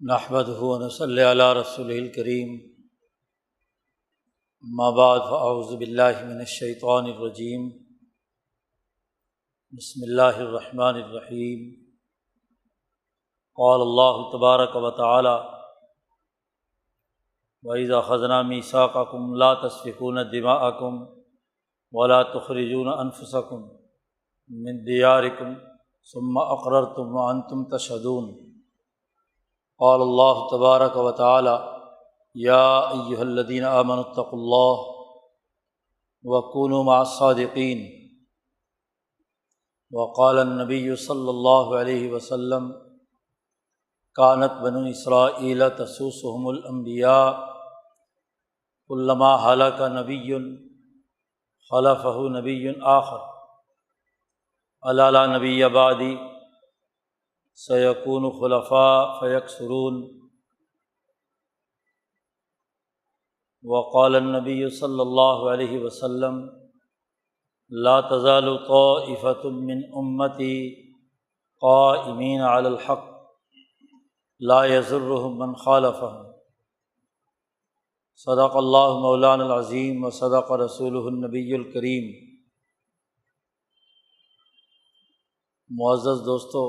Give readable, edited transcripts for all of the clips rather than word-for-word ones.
نحمدہ ونصلی علی رسولہ الکریم، اما بعد فاعوذ باللہ من الشیطان الرجیم، بسم اللہ الرحمن الرحیم۔ قال اللہ تبارک و تعالی وَإِذَا أَخَذْنَا مِيثَاقَكُمْ لَا تَسْفِكُونَ دِمَاءَكُمْ وَلَا تُخْرِجُونَ أَنفُسَكُمْ مِنْ دِيَارِكُمْ ثُمَّ أَقْرَرْتُمْ وَأَنْتُمْ تَشْهَدُونَ۔ قال اللہ تبارک و تعالی یا ایہا الذین آمنوا اتقوا اللہ وکونوا مع الصادقین۔ وقال النبی صلی اللہ علیہ وسلم کانت بنو اسرائیل تسوسهم الانبیاء کلما ہلک نبی خلفہ نبی آخر الا لا نبی بعدی سیکون خلفاء فیکثرون۔ وقال النبی صلی اللہ علیہ وسلم لا تزال طائفة من امتی قائمین علی الحق لا یضرهم من خالفهم۔ صدق اللہ مولانا العظیم و صدق رسولہ النبی الکریم۔ معزز دوستو،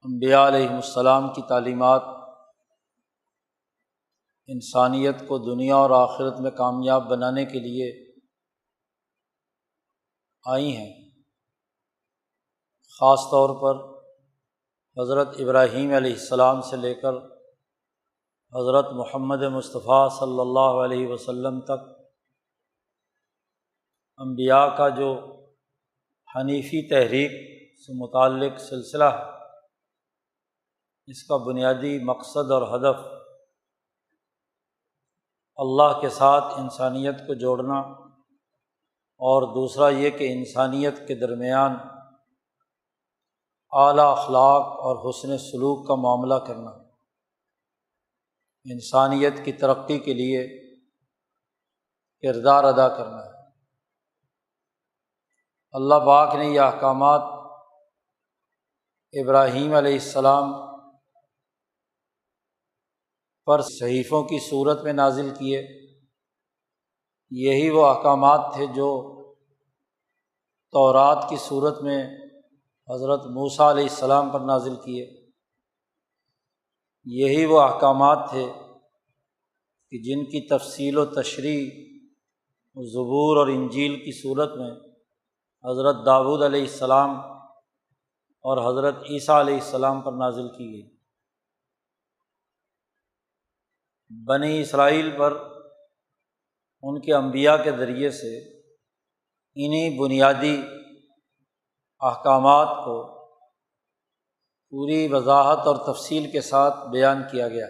انبیاء علیہم السلام کی تعلیمات انسانیت کو دنیا اور آخرت میں کامیاب بنانے کے لیے آئی ہیں۔ خاص طور پر حضرت ابراہیم علیہ السلام سے لے کر حضرت محمد مصطفیٰ صلی اللہ علیہ وسلم تک انبیاء کا جو حنیفی تحریک سے متعلق سلسلہ ہے، اس کا بنیادی مقصد اور ہدف اللہ کے ساتھ انسانیت کو جوڑنا، اور دوسرا یہ کہ انسانیت کے درمیان اعلیٰ اخلاق اور حسن سلوک کا معاملہ کرنا، انسانیت کی ترقی کے لیے کردار ادا کرنا ہے۔ اللہ پاک نے یہ احکامات ابراہیم علیہ السلام پر صحیفوں کی صورت میں نازل کیے۔ یہی وہ احکامات تھے جو تورات کی صورت میں حضرت موسیٰ علیہ السلام پر نازل کیے۔ یہی وہ احکامات تھے کہ جن کی تفصیل و تشریح زبور اور انجیل کی صورت میں حضرت داؤد علیہ السلام اور حضرت عیسیٰ علیہ السلام پر نازل کی گئی۔ بنی اسرائیل پر ان کے انبیاء کے ذریعے سے انہی بنیادی احکامات کو پوری وضاحت اور تفصیل کے ساتھ بیان کیا گیا،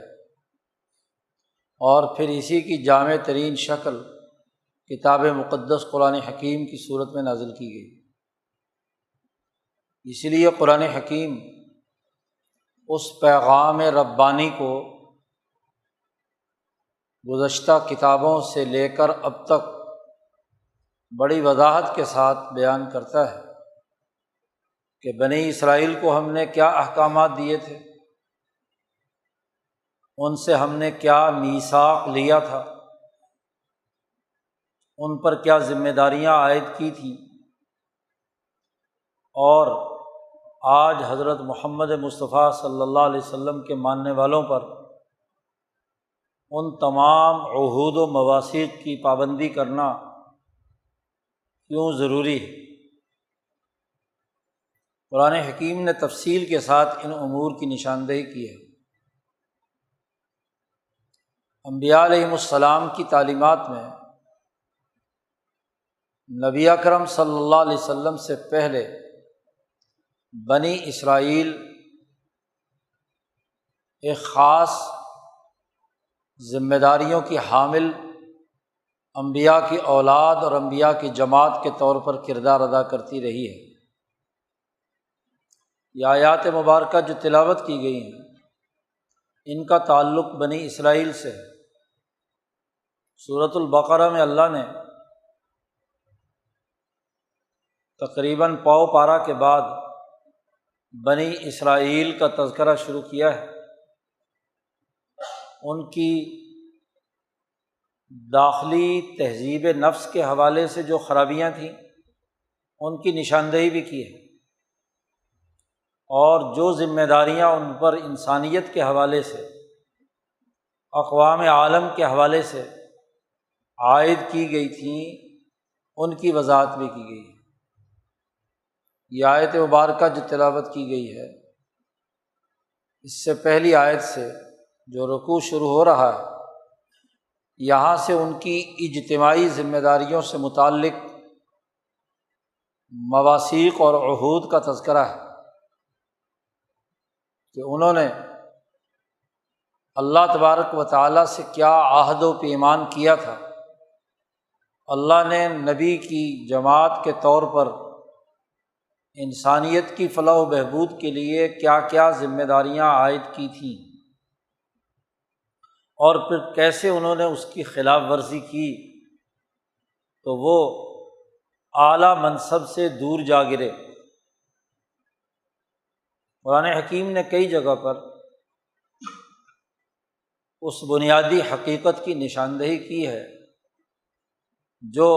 اور پھر اسی کی جامع ترین شکل کتاب مقدس قرآن حکیم کی صورت میں نازل کی گئی۔ اس لیے قرآن حکیم اس پیغام ربانی کو گزشتہ کتابوں سے لے کر اب تک بڑی وضاحت کے ساتھ بیان کرتا ہے کہ بنی اسرائیل کو ہم نے کیا احکامات دیے تھے، ان سے ہم نے کیا میثاق لیا تھا، ان پر کیا ذمہ داریاں عائد کی تھیں، اور آج حضرت محمد مصطفیٰ صلی اللہ علیہ وسلم کے ماننے والوں پر ان تمام عہود و مواثیق کی پابندی کرنا کیوں ضروری ہے۔ قرآن حکیم نے تفصیل کے ساتھ ان امور کی نشاندہی کی ہے۔ انبیاء علیہم السلام کی تعلیمات میں نبی اکرم صلی اللہ علیہ وسلم سے پہلے بنی اسرائیل ایک خاص ذمہ داریوں کی حامل انبیاء کی اولاد اور انبیاء کی جماعت کے طور پر کردار ادا کرتی رہی ہے۔ یہ آیات مبارکہ جو تلاوت کی گئی ہیں، ان کا تعلق بنی اسرائیل سے ہے۔ سورۃ البقرہ میں اللہ نے تقریباً پاؤ پارہ کے بعد بنی اسرائیل کا تذکرہ شروع کیا ہے، ان کی داخلی تہذیب نفس کے حوالے سے جو خرابیاں تھیں ان کی نشاندہی بھی کی ہے، اور جو ذمہ داریاں ان پر انسانیت کے حوالے سے، اقوام عالم کے حوالے سے عائد کی گئی تھیں ان کی وضاحت بھی کی گئی ہے۔ یہ آیت مبارکہ جو تلاوت کی گئی ہے، اس سے پہلی آیت سے جو رکوع شروع ہو رہا ہے، یہاں سے ان کی اجتماعی ذمہ داریوں سے متعلق مواثیق اور عہود کا تذکرہ ہے کہ انہوں نے اللہ تبارک و تعالیٰ سے کیا عہد و پیمان کیا تھا، اللہ نے نبی کی جماعت کے طور پر انسانیت کی فلاح و بہبود کے لیے کیا کیا ذمہ داریاں عائد کی تھیں، اور پھر کیسے انہوں نے اس کی خلاف ورزی کی تو وہ اعلیٰ منصب سے دور جا گرے۔ قرآن حکیم نے کئی جگہ پر اس بنیادی حقیقت کی نشاندہی کی ہے جو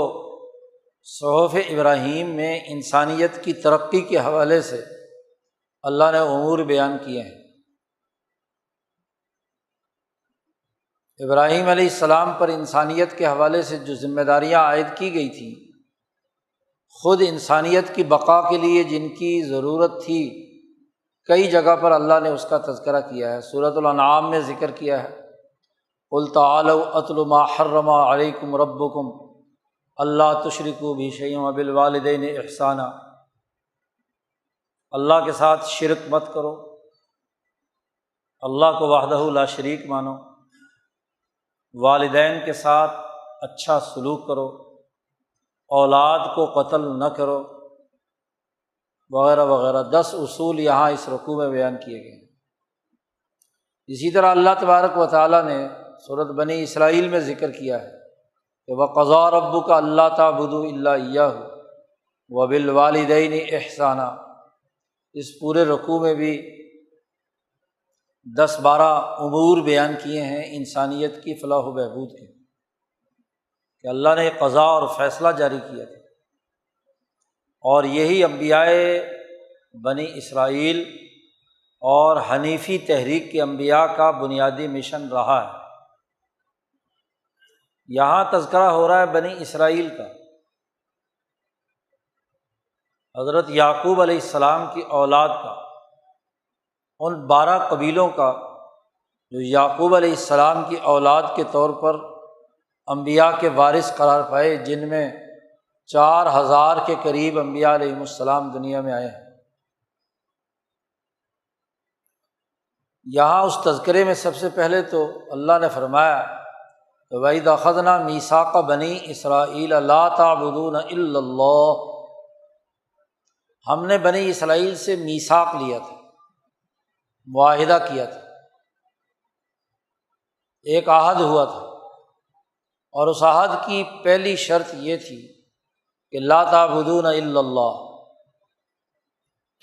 صحف ابراہیم میں انسانیت کی ترقی کے حوالے سے اللہ نے امور بیان کیے ہیں۔ ابراہیم علیہ السلام پر انسانیت کے حوالے سے جو ذمہ داریاں عائد کی گئی تھیں، خود انسانیت کی بقا کے لیے جن کی ضرورت تھی، کئی جگہ پر اللہ نے اس کا تذکرہ کیا ہے۔ سورۃ الانعام میں ذکر کیا ہے، قُلْ تَعَالَوْا أَتْلُ مَا حَرَّمَ عَلَيْكُمْ رَبُّكُمْ أَلَّا تُشْرِكُوا بِهِ شَيْئًا وَبِالْوَالِدَيْنِ إِحْسَانًا، اللہ کے ساتھ شرک مت کرو، اللہ کو وحدہ لا شریک مانو، والدین کے ساتھ اچھا سلوک کرو، اولاد کو قتل نہ کرو، وغیرہ وغیرہ 10 اصول یہاں اس رکوع میں بیان کیے گئے ہیں۔ اسی طرح اللہ تبارک و تعالیٰ نے سورۃ بنی اسرائیل میں ذکر کیا ہے کہ وَقَضَىٰ رَبُّكَ أَلَّا تَعْبُدُوا إِلَّا إِيَّاهُ وَبِالْوَالِدَيْنِ إِحْسَانًا، اس پورے رکوع میں بھی 10-12 امور بیان کیے ہیں انسانیت کی فلاح و بہبود کے، کہ اللہ نے قضا اور فیصلہ جاری کیا تھا، اور یہی انبیاء بنی اسرائیل اور حنیفی تحریک کے انبیاء کا بنیادی مشن رہا ہے۔ یہاں تذکرہ ہو رہا ہے بنی اسرائیل کا، حضرت یعقوب علیہ السلام کی اولاد کا، ان 12 قبیلوں کا جو یعقوب علیہ السلام کی اولاد کے طور پر انبیاء کے وارث قرار پائے، جن میں 4000 کے قریب انبیاء علیہ السلام دنیا میں آئے ہیں۔ یہاں اس تذکرے میں سب سے پہلے تو اللہ نے فرمایا کہ وَإِذْ أَخَذْنَا مِيثَاقَ بَنِي إِسْرَائِيلَ لَا تَعْبُدُونَ إِلَّا اللَّهَ، ہم نے بنی اسرائیل سے میثاق لیا تھا، معاہدہ کیا تھا، ایک عہد ہوا تھا، اور اس عہد کی پہلی شرط یہ تھی کہ لا تعبدون الا اللہ،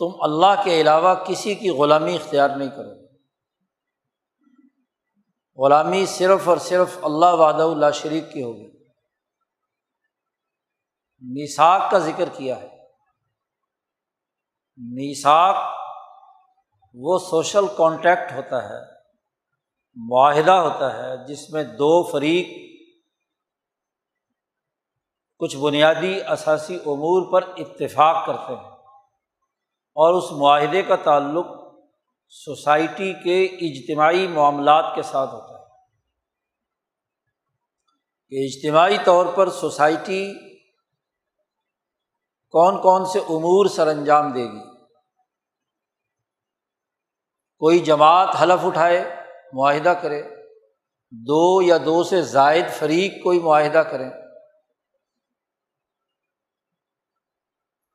تم اللہ کے علاوہ کسی کی غلامی اختیار نہیں کرو، غلامی صرف اور صرف اللہ وحدہ لا شریک کی ہوگی۔ میثاق کا ذکر کیا ہے۔ میثاق وہ سوشل کانٹیکٹ ہوتا ہے، معاہدہ ہوتا ہے، جس میں 2 فریق کچھ بنیادی اساسی امور پر اتفاق کرتے ہیں، اور اس معاہدے کا تعلق سوسائٹی کے اجتماعی معاملات کے ساتھ ہوتا ہے، کہ اجتماعی طور پر سوسائٹی کون کون سے امور سر انجام دے گی۔ کوئی جماعت حلف اٹھائے، معاہدہ کرے، 2 یا 2 سے زائد فریق کوئی معاہدہ کریں۔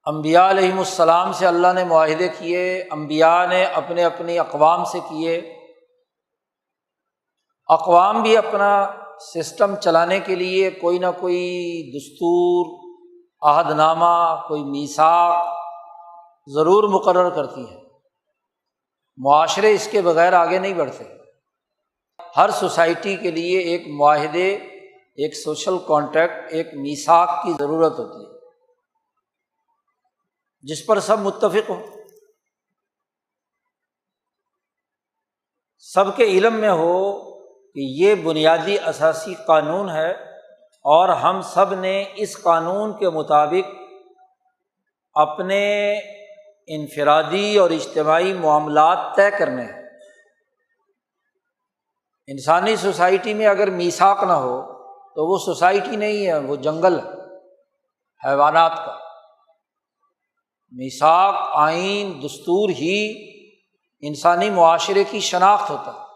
انبیاء علیہم السلام سے اللہ نے معاہدے کیے، انبیاء نے اپنے اپنی اقوام سے کیے، اقوام بھی اپنا سسٹم چلانے کے لیے کوئی نہ کوئی دستور، عہد نامہ، کوئی میثاق ضرور مقرر کرتی ہے، معاشرے اس کے بغیر آگے نہیں بڑھتے۔ ہر سوسائٹی کے لیے ایک معاہدے، ایک سوشل کانٹریکٹ، ایک میثاق کی ضرورت ہوتی ہے جس پر سب متفق ہوں، سب کے علم میں ہو کہ یہ بنیادی اساسی قانون ہے اور ہم سب نے اس قانون کے مطابق اپنے انفرادی اور اجتماعی معاملات طے کرنے ہیں۔ انسانی سوسائٹی میں اگر میثاق نہ ہو تو وہ سوسائٹی نہیں ہے، وہ جنگل ہے حیوانات کا۔ میثاق، آئین، دستور ہی انسانی معاشرے کی شناخت ہوتا ہے۔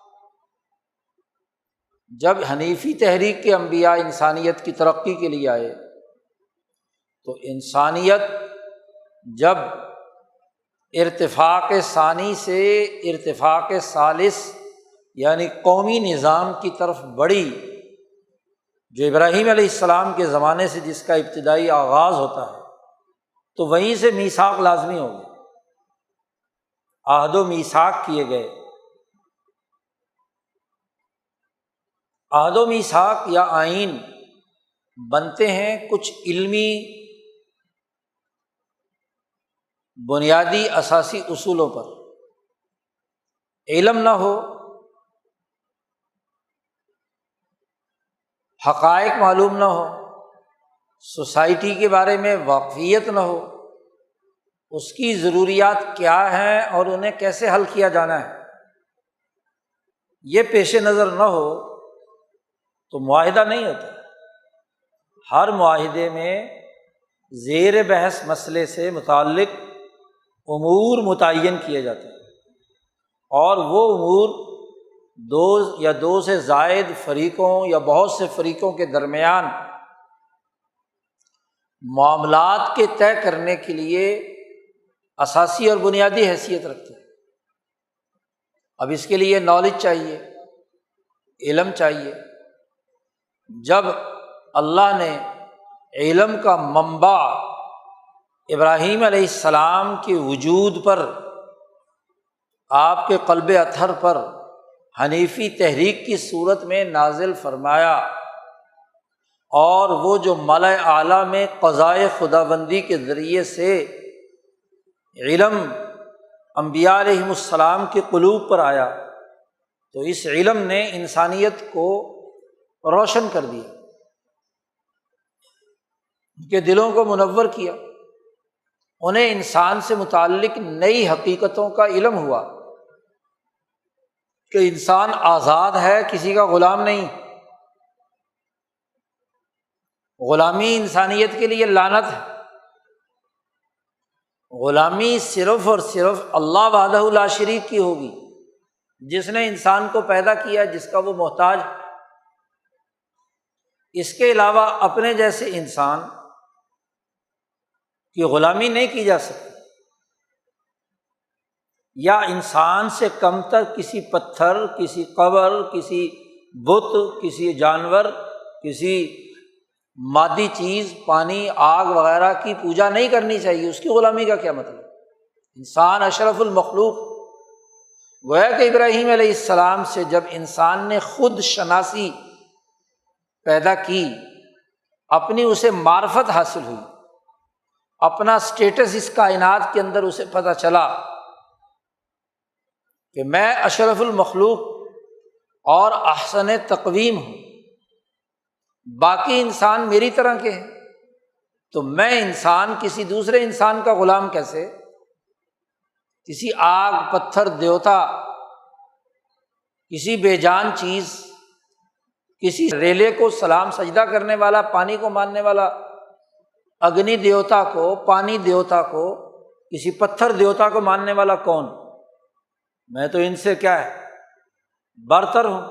جب حنیفی تحریک کے انبیاء انسانیت کی ترقی کے لیے آئے تو انسانیت جب ارتفاق ثانی سے ارتفاق ثالث یعنی قومی نظام کی طرف بڑھی، جو ابراہیم علیہ السلام کے زمانے سے جس کا ابتدائی آغاز ہوتا ہے، تو وہیں سے میثاق لازمی ہو گئے، عہد و میثاق کیے گئے۔ عہد و میثاق یا آئین بنتے ہیں کچھ علمی بنیادی اساسی اصولوں پر۔ علم نہ ہو، حقائق معلوم نہ ہو، سوسائٹی کے بارے میں واقفیت نہ ہو، اس کی ضروریات کیا ہیں اور انہیں کیسے حل کیا جانا ہے، یہ پیش نظر نہ ہو تو معاہدہ نہیں ہوتا۔ ہر معاہدے میں زیر بحث مسئلے سے متعلق امور متعین کیے جاتے ہیں، اور وہ امور دو سے زائد فریقوں یا بہت سے فریقوں کے درمیان معاملات کے طے کرنے کے لیے اساسی اور بنیادی حیثیت رکھتے ہیں۔ اب اس کے لیے نالج چاہیے، علم چاہیے۔ جب اللہ نے علم کا منبع ابراہیم علیہ السلام کے وجود پر، آپ کے قلب اطہر پر حنیفی تحریک کی صورت میں نازل فرمایا، اور وہ جو ملأ اعلیٰ میں قضائے خداوندی کے ذریعے سے علم انبیاء علیہم السلام کے قلوب پر آیا، تو اس علم نے انسانیت کو روشن کر دیا، ان کے دلوں کو منور کیا، انہیں انسان سے متعلق نئی حقیقتوں کا علم ہوا کہ انسان آزاد ہے، کسی کا غلام نہیں۔ غلامی انسانیت کے لیے لعنت ہے۔ غلامی صرف اور صرف اللہ وحدہ لا شریک کی ہوگی، جس نے انسان کو پیدا کیا، جس کا وہ محتاج ہے۔ اس کے علاوہ اپنے جیسے انسان کی غلامی نہیں کی جا سکتی، یا انسان سے کم تر کسی پتھر، کسی قبر، کسی بت، کسی جانور، کسی مادی چیز، پانی، آگ وغیرہ کی پوجا نہیں کرنی چاہیے۔ اس کی غلامی کا کیا مطلب؟ انسان اشرف المخلوق۔ گویا کہ ابراہیم علیہ السلام سے جب انسان نے خود شناسی پیدا کی، اپنی اسے معرفت حاصل ہوئی، اپنا سٹیٹس اس کائنات کے اندر اسے پتہ چلا کہ میں اشرف المخلوق اور احسن تقویم ہوں، باقی انسان میری طرح کے ہیں، تو میں انسان کسی دوسرے انسان کا غلام کیسے؟ کسی آگ، پتھر، دیوتا، کسی بے جان چیز، کسی ریلے کو سلام سجدہ کرنے والا، پانی کو ماننے والا اگنی دیوتا کو، پانی دیوتا کو، کسی پتھر دیوتا کو ماننے والا کون؟ میں تو ان سے کیا ہے، برتر ہوں۔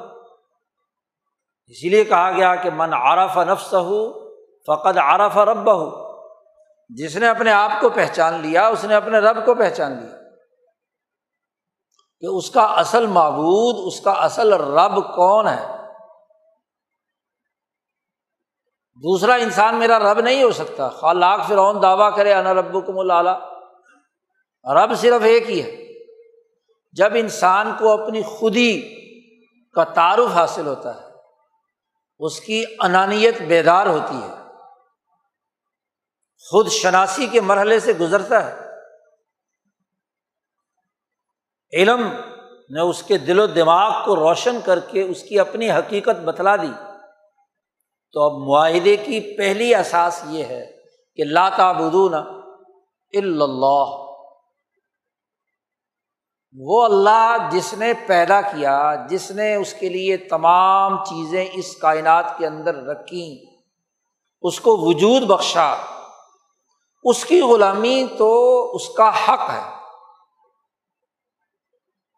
اسی لیے کہا گیا کہ من عرف نفسہ فقد عرف ربہ، جس نے اپنے آپ کو پہچان لیا اس نے اپنے رب کو پہچان لیا، کہ اس کا اصل معبود، اس کا اصل رب کون ہے۔ دوسرا انسان میرا رب نہیں ہو سکتا، خواہ لاکھ فرعون دعویٰ کرے انا ربکم الاعلیٰ، رب صرف ایک ہی ہے۔ جب انسان کو اپنی خودی کا تعارف حاصل ہوتا ہے، اس کی انانیت بیدار ہوتی ہے، خود شناسی کے مرحلے سے گزرتا ہے۔ علم نے اس کے دل و دماغ کو روشن کر کے اس کی اپنی حقیقت بتلا دی۔ تو اب معاہدے کی پہلی اساس یہ ہے کہ لا تعبدون الا اللہ، وہ اللہ جس نے پیدا کیا، جس نے اس کے لیے تمام چیزیں اس کائنات کے اندر رکھیں، اس کو وجود بخشا، اس کی غلامی تو اس کا حق ہے،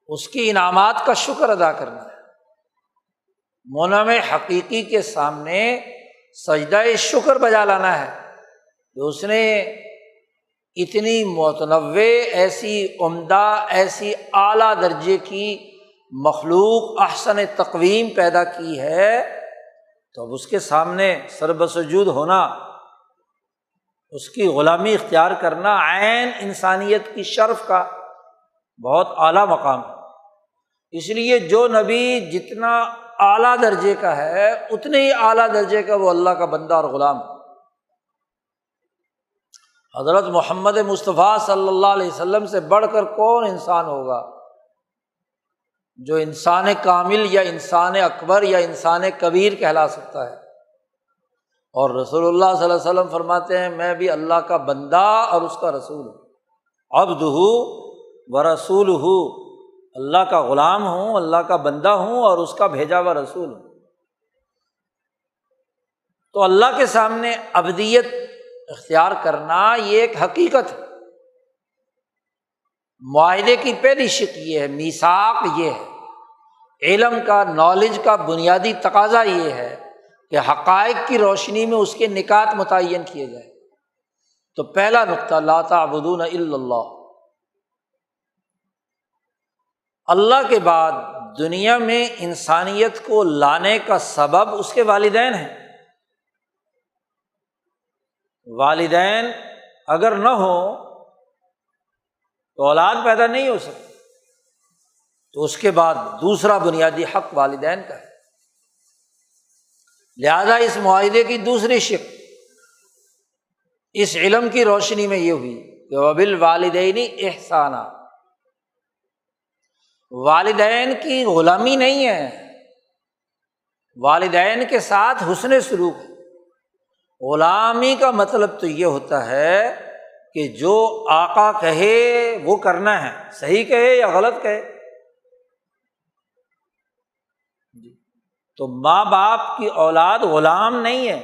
اس کی انعامات کا شکر ادا کرنا ہے۔ منعم حقیقی کے سامنے سجدہ شکر بجا لانا ہے کہ اس نے اتنی متنوع، ایسی عمدہ، ایسی اعلیٰ درجے کی مخلوق احسن تقویم پیدا کی ہے، تو اب اس کے سامنے سر بسجود ہونا، اس کی غلامی اختیار کرنا عین انسانیت کی شرف کا بہت اعلیٰ مقام ہے۔ اس لیے جو نبی جتنا اعلیٰ درجے کا ہے، اتنے ہی اعلیٰ درجے کا وہ اللہ کا بندہ اور غلام۔ حضرت محمد مصطفیٰ صلی اللہ علیہ وسلم سے بڑھ کر کون انسان ہوگا جو انسان کامل یا انسان اکبر یا انسان کبیر کہلا سکتا ہے؟ اور رسول اللہ صلی اللہ علیہ وسلم فرماتے ہیں میں بھی اللہ کا بندہ اور اس کا رسول ہوں، عبدہ ورسولہ، اللہ کا غلام ہوں، اللہ کا بندہ ہوں اور اس کا بھیجا ہوا رسول ہوں۔ تو اللہ کے سامنے عبدیت اختیار کرنا یہ ایک حقیقت ہے۔ معاہدے کی پہلی شق یہ ہے، میثاق یہ ہے، علم کا، نالج کا بنیادی تقاضا یہ ہے کہ حقائق کی روشنی میں اس کے نکات متعین کیے جائیں۔ تو پہلا نقطہ لا تعبدون الا اللہ۔ اللہ کے بعد دنیا میں انسانیت کو لانے کا سبب اس کے والدین ہیں۔ والدین اگر نہ ہوں تو اولاد پیدا نہیں ہو سکتی، تو اس کے بعد دوسرا بنیادی حق والدین کا ہے۔ لہذا اس معاہدے کی دوسری شق اس علم کی روشنی میں یہ ہوئی کہ وبالوالدین احسانا، والدین کی غلامی نہیں ہے، والدین کے ساتھ حسن سلوک ہے۔ غلامی کا مطلب تو یہ ہوتا ہے کہ جو آقا کہے وہ کرنا ہے، صحیح کہے یا غلط کہے۔ تو ماں باپ کی اولاد غلام نہیں ہے،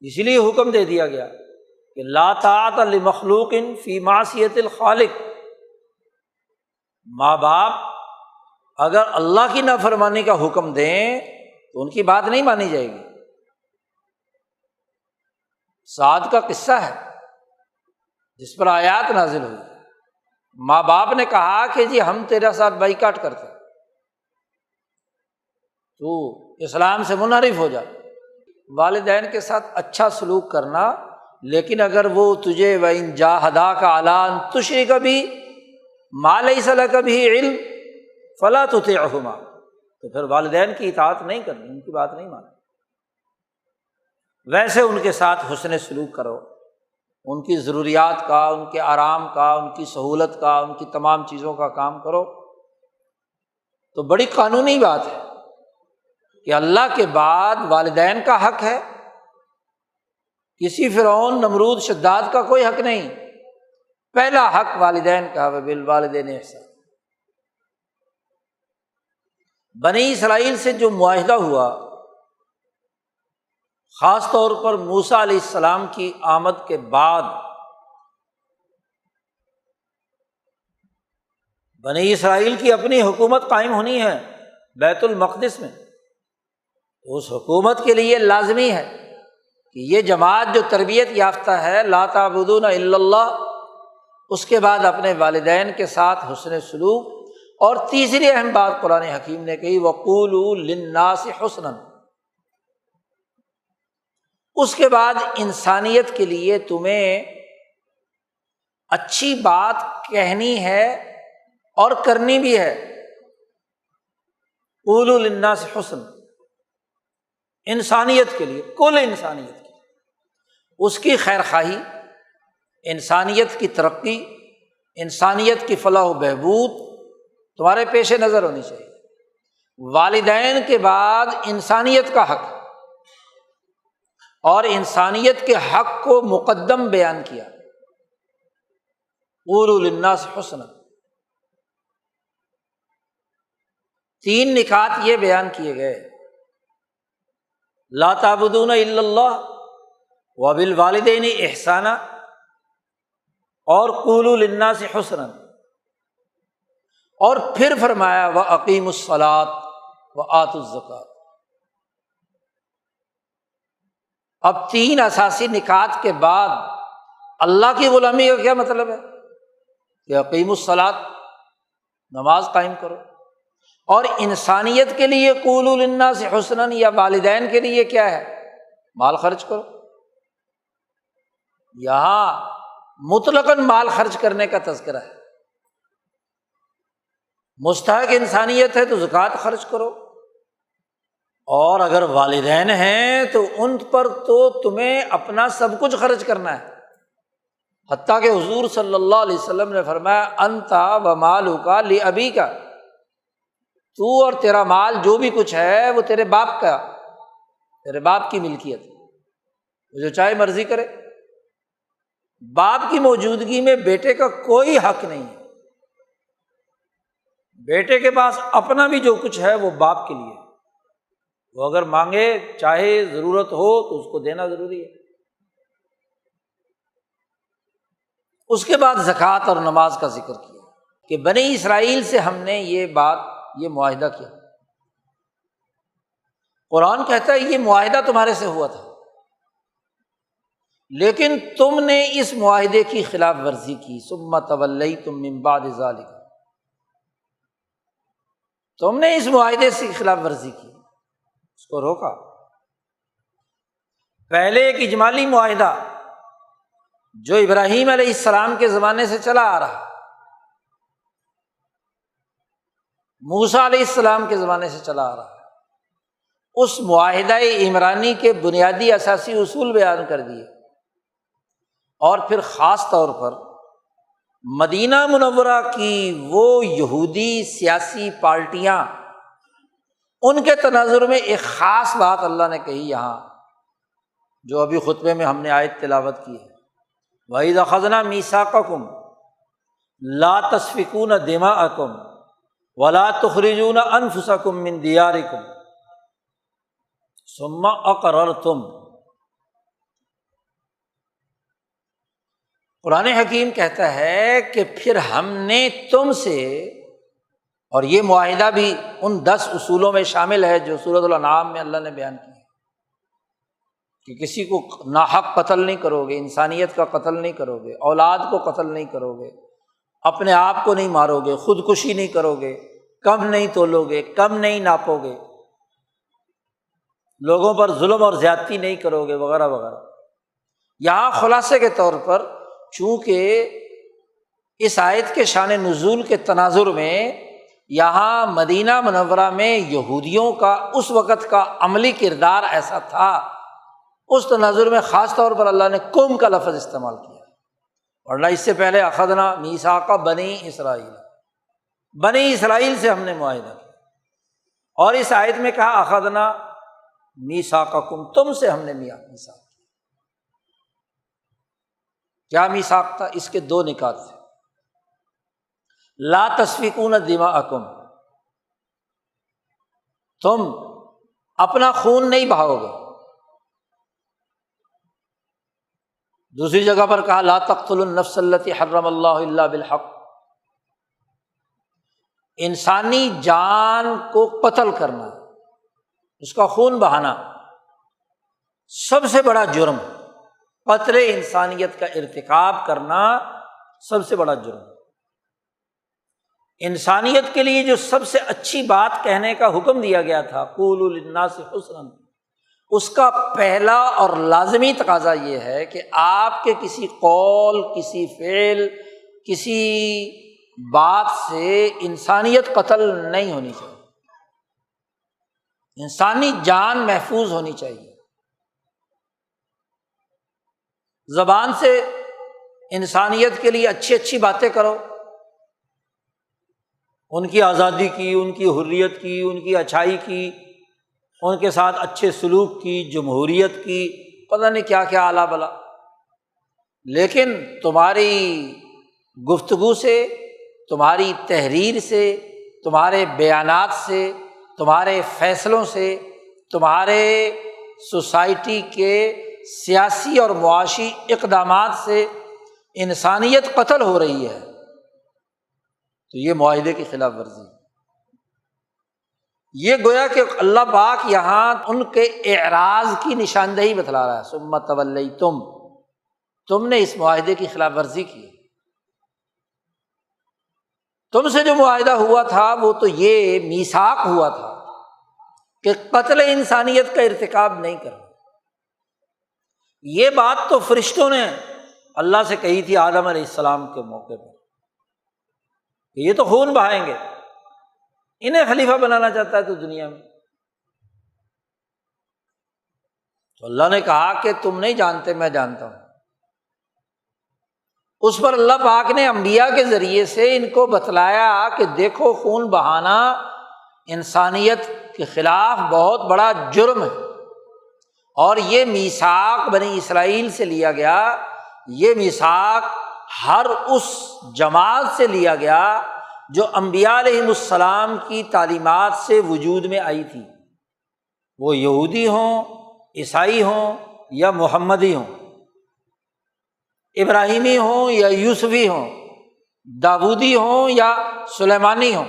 اس لیے حکم دے دیا گیا کہ لا طاعۃ لمخلوق فی معصیۃ الخالق۔ ماں باپ اگر اللہ کی نافرمانی کا حکم دیں تو ان کی بات نہیں مانی جائے گی۔ سعد کا قصہ ہے جس پر آیات نازل ہوئی، ماں باپ نے کہا کہ جی ہم تیرے ساتھ بائیکاٹ کرتے ہیں، تو اسلام سے منحرف ہو جا۔ والدین کے ساتھ اچھا سلوک کرنا، لیکن اگر وہ تجھے وَإِن جَاهَدَاكَ عَلَىٰ أَن تُشْرِكَ بِي مَا لَيْسَ لَكَ بِهِ عِلْمٌ فَلَا تُطِعْهُمَا، تو پھر والدین کی اطاعت نہیں کرنی، ان کی بات نہیں ماننی۔ ویسے ان کے ساتھ حسن سلوک کرو، ان کی ضروریات کا، ان کے آرام کا، ان کی سہولت کا، ان کی تمام چیزوں کا کام کرو۔ تو بڑی قانونی بات ہے کہ اللہ کے بعد والدین کا حق ہے، کسی فرعون، نمرود، شداد کا کوئی حق نہیں، پہلا حق والدین کا، وبالوالدین احسانا۔ بنی اسرائیل سے جو معاہدہ ہوا، خاص طور پر موسیٰ علیہ السلام کی آمد کے بعد، بنی اسرائیل کی اپنی حکومت قائم ہونی ہے بیت المقدس میں، اس حکومت کے لیے لازمی ہے کہ یہ جماعت جو تربیت یافتہ ہے لا تعبدون الا اللہ، اس کے بعد اپنے والدین کے ساتھ حسن سلوک، اور تیسری اہم بات قرآن حکیم نے کہی وَقُولُوا لِلنَّاسِ حُسْنًا۔ اس کے بعد انسانیت کے لیے تمہیں اچھی بات کہنی ہے اور کرنی بھی ہے۔ قولوا للناس حسن، انسانیت کے لیے، کل انسانیت کے لیے، اس کی خیر خواہی، انسانیت کی ترقی، انسانیت کی فلاح و بہبود تمہارے پیش نظر ہونی چاہیے۔ والدین کے بعد انسانیت کا حق، اور انسانیت کے حق کو مقدم بیان کیا، قولوا للناس حسنا۔ 3 نکات یہ بیان کیے گئے، لا تعبدون الا اللہ، وبالوالدین احسانا، اور قولوا للناس حسنا، اور پھر فرمایا واقیموا الصلاۃ وآتوا الزکاۃ۔ اب 3 اساسی نکات کے بعد اللہ کی غلامی کا کیا مطلب ہے کہ اقیموا الصلاۃ، نماز قائم کرو، اور انسانیت کے لیے قولوا للناس حسنا یا والدین کے لیے کیا ہے؟ مال خرچ کرو۔ یہاں مطلقاً مال خرچ کرنے کا تذکرہ ہے، مستحق انسانیت ہے تو زکوٰۃ خرچ کرو، اور اگر والدین ہیں تو ان پر تو تمہیں اپنا سب کچھ خرچ کرنا ہے، حتیٰ کہ حضور صلی اللہ علیہ وسلم نے فرمایا انت ومالک لابیک، تو اور تیرا مال جو بھی کچھ ہے وہ تیرے باپ کا، تیرے باپ کی ملکیت، وہ جو چاہے مرضی کرے۔ باپ کی موجودگی میں بیٹے کا کوئی حق نہیں ہے، بیٹے کے پاس اپنا بھی جو کچھ ہے وہ باپ کے لیے، وہ اگر مانگے چاہے ضرورت ہو تو اس کو دینا ضروری ہے۔ اس کے بعد زکوٰۃ اور نماز کا ذکر کیا کہ بنی اسرائیل سے ہم نے یہ معاہدہ کیا۔ قرآن کہتا ہے یہ معاہدہ تمہارے سے ہوا تھا، لیکن تم نے اس معاہدے کی خلاف ورزی کی، ثم تولیتم من بعد ذلک، تم نے اس معاہدے سے خلاف ورزی کی، اس کو روکا۔ پہلے ایک اجمالی معاہدہ جو ابراہیم علیہ السلام کے زمانے سے چلا آ رہا، موسیٰ علیہ السلام کے زمانے سے چلا آ رہا، اس معاہدہ عمرانی کے بنیادی اساسی اصول بیان کر دیے، اور پھر خاص طور پر مدینہ منورہ کی وہ یہودی سیاسی پارٹیاں، ان کے تناظر میں ایک خاص بات اللہ نے کہی یہاں، جو ابھی خطبے میں ہم نے آیت تلاوت کی ہے، وَإِذْ أَخَذْنَا مِيثَاقَكُمْ لَا تَسْفِكُونَ دِمَاءَكُمْ وَلَا تُخْرِجُونَ أَنفُسَكُم مِّن دِيَارِكُمْ ثُمَّ أَقْرَرْتُمْ۔ قرآن حکیم کہتا ہے کہ پھر ہم نے تم سے، اور یہ معاہدہ بھی ان 10 اصولوں میں شامل ہے جو سورۃ الانعام میں اللہ نے بیان کیا کہ کسی کو ناحق قتل نہیں کرو گے، انسانیت کا قتل نہیں کرو گے، اولاد کو قتل نہیں کرو گے، اپنے آپ کو نہیں مارو گے، خودکشی نہیں کرو گے، کم نہیں تولو گے، کم نہیں ناپو گے، لوگوں پر ظلم اور زیادتی نہیں کرو گے، وغیرہ وغیرہ۔ یہاں خلاصے کے طور پر چونکہ اس آیت کے شان نزول کے تناظر میں یہاں مدینہ منورہ میں یہودیوں کا اس وقت کا عملی کردار ایسا تھا، اس تناظر میں خاص طور پر اللہ نے قوم کا لفظ استعمال کیا، ورنہ اس سے پہلے اخذنا میثاق بنی اسرائیل، بنی اسرائیل سے ہم نے معاہدہ کیا، اور اس آیت میں کہا اخذنا میثاقکم، تم سے ہم نے میثاق کیا۔ کیا میثاق تھا؟ اس کے 2 نکات تھے، لا تسفکون دماءکم، تم اپنا خون نہیں بہاؤ گے۔ دوسری جگہ پر کہا لا تقتلوا النفس التي حرم اللہ الا بالحق، انسانی جان کو قتل کرنا، اس کا خون بہانا سب سے بڑا جرم، قتل انسانیت کا ارتکاب کرنا سب سے بڑا جرم۔ انسانیت کے لیے جو سب سے اچھی بات کہنے کا حکم دیا گیا تھا قولوا للناس حسنا، اس کا پہلا اور لازمی تقاضا یہ ہے کہ آپ کے کسی قول، کسی فعل، کسی بات سے انسانیت قتل نہیں ہونی چاہیے۔ انسانی جان محفوظ ہونی چاہیے۔ زبان سے انسانیت کے لیے اچھی اچھی باتیں کرو، ان کی آزادی کی، ان کی حریت کی، ان کی اچھائی کی، ان کے ساتھ اچھے سلوک کی، جمہوریت کی، پتہ نہیں کیا کیا اعلیٰ بلا، لیکن تمہاری گفتگو سے، تمہاری تحریر سے، تمہارے بیانات سے، تمہارے فیصلوں سے، تمہارے سوسائٹی کے سیاسی اور معاشی اقدامات سے انسانیت قتل ہو رہی ہے، تو یہ معاہدے کی خلاف ورزی ہے۔ یہ گویا کہ اللہ پاک یہاں ان کے اعراض کی نشاندہی بتلا رہا ہے، ثم تولیتم، تم نے اس معاہدے کی خلاف ورزی کی، تم سے جو معاہدہ ہوا تھا وہ تو یہ میثاق ہوا تھا کہ قتل انسانیت کا ارتکاب نہیں کرنا۔ یہ بات تو فرشتوں نے اللہ سے کہی تھی آدم علیہ السلام کے موقع پر، یہ تو خون بہائیں گے، انہیں خلیفہ بنانا چاہتا ہے تو دنیا میں۔ تو اللہ نے کہا کہ تم نہیں جانتے، میں جانتا ہوں۔ اس پر اللہ پاک نے انبیاء کے ذریعے سے ان کو بتلایا کہ دیکھو خون بہانا انسانیت کے خلاف بہت بڑا جرم ہے، اور یہ میثاق بنی اسرائیل سے لیا گیا، یہ میثاق ہر اس جماعت سے لیا گیا جو انبیاء علیہم السلام کی تعلیمات سے وجود میں آئی تھی، وہ یہودی ہوں، عیسائی ہوں یا محمدی ہوں، ابراہیمی ہوں یا یوسفی ہوں، داودی ہوں یا سلیمانی ہوں،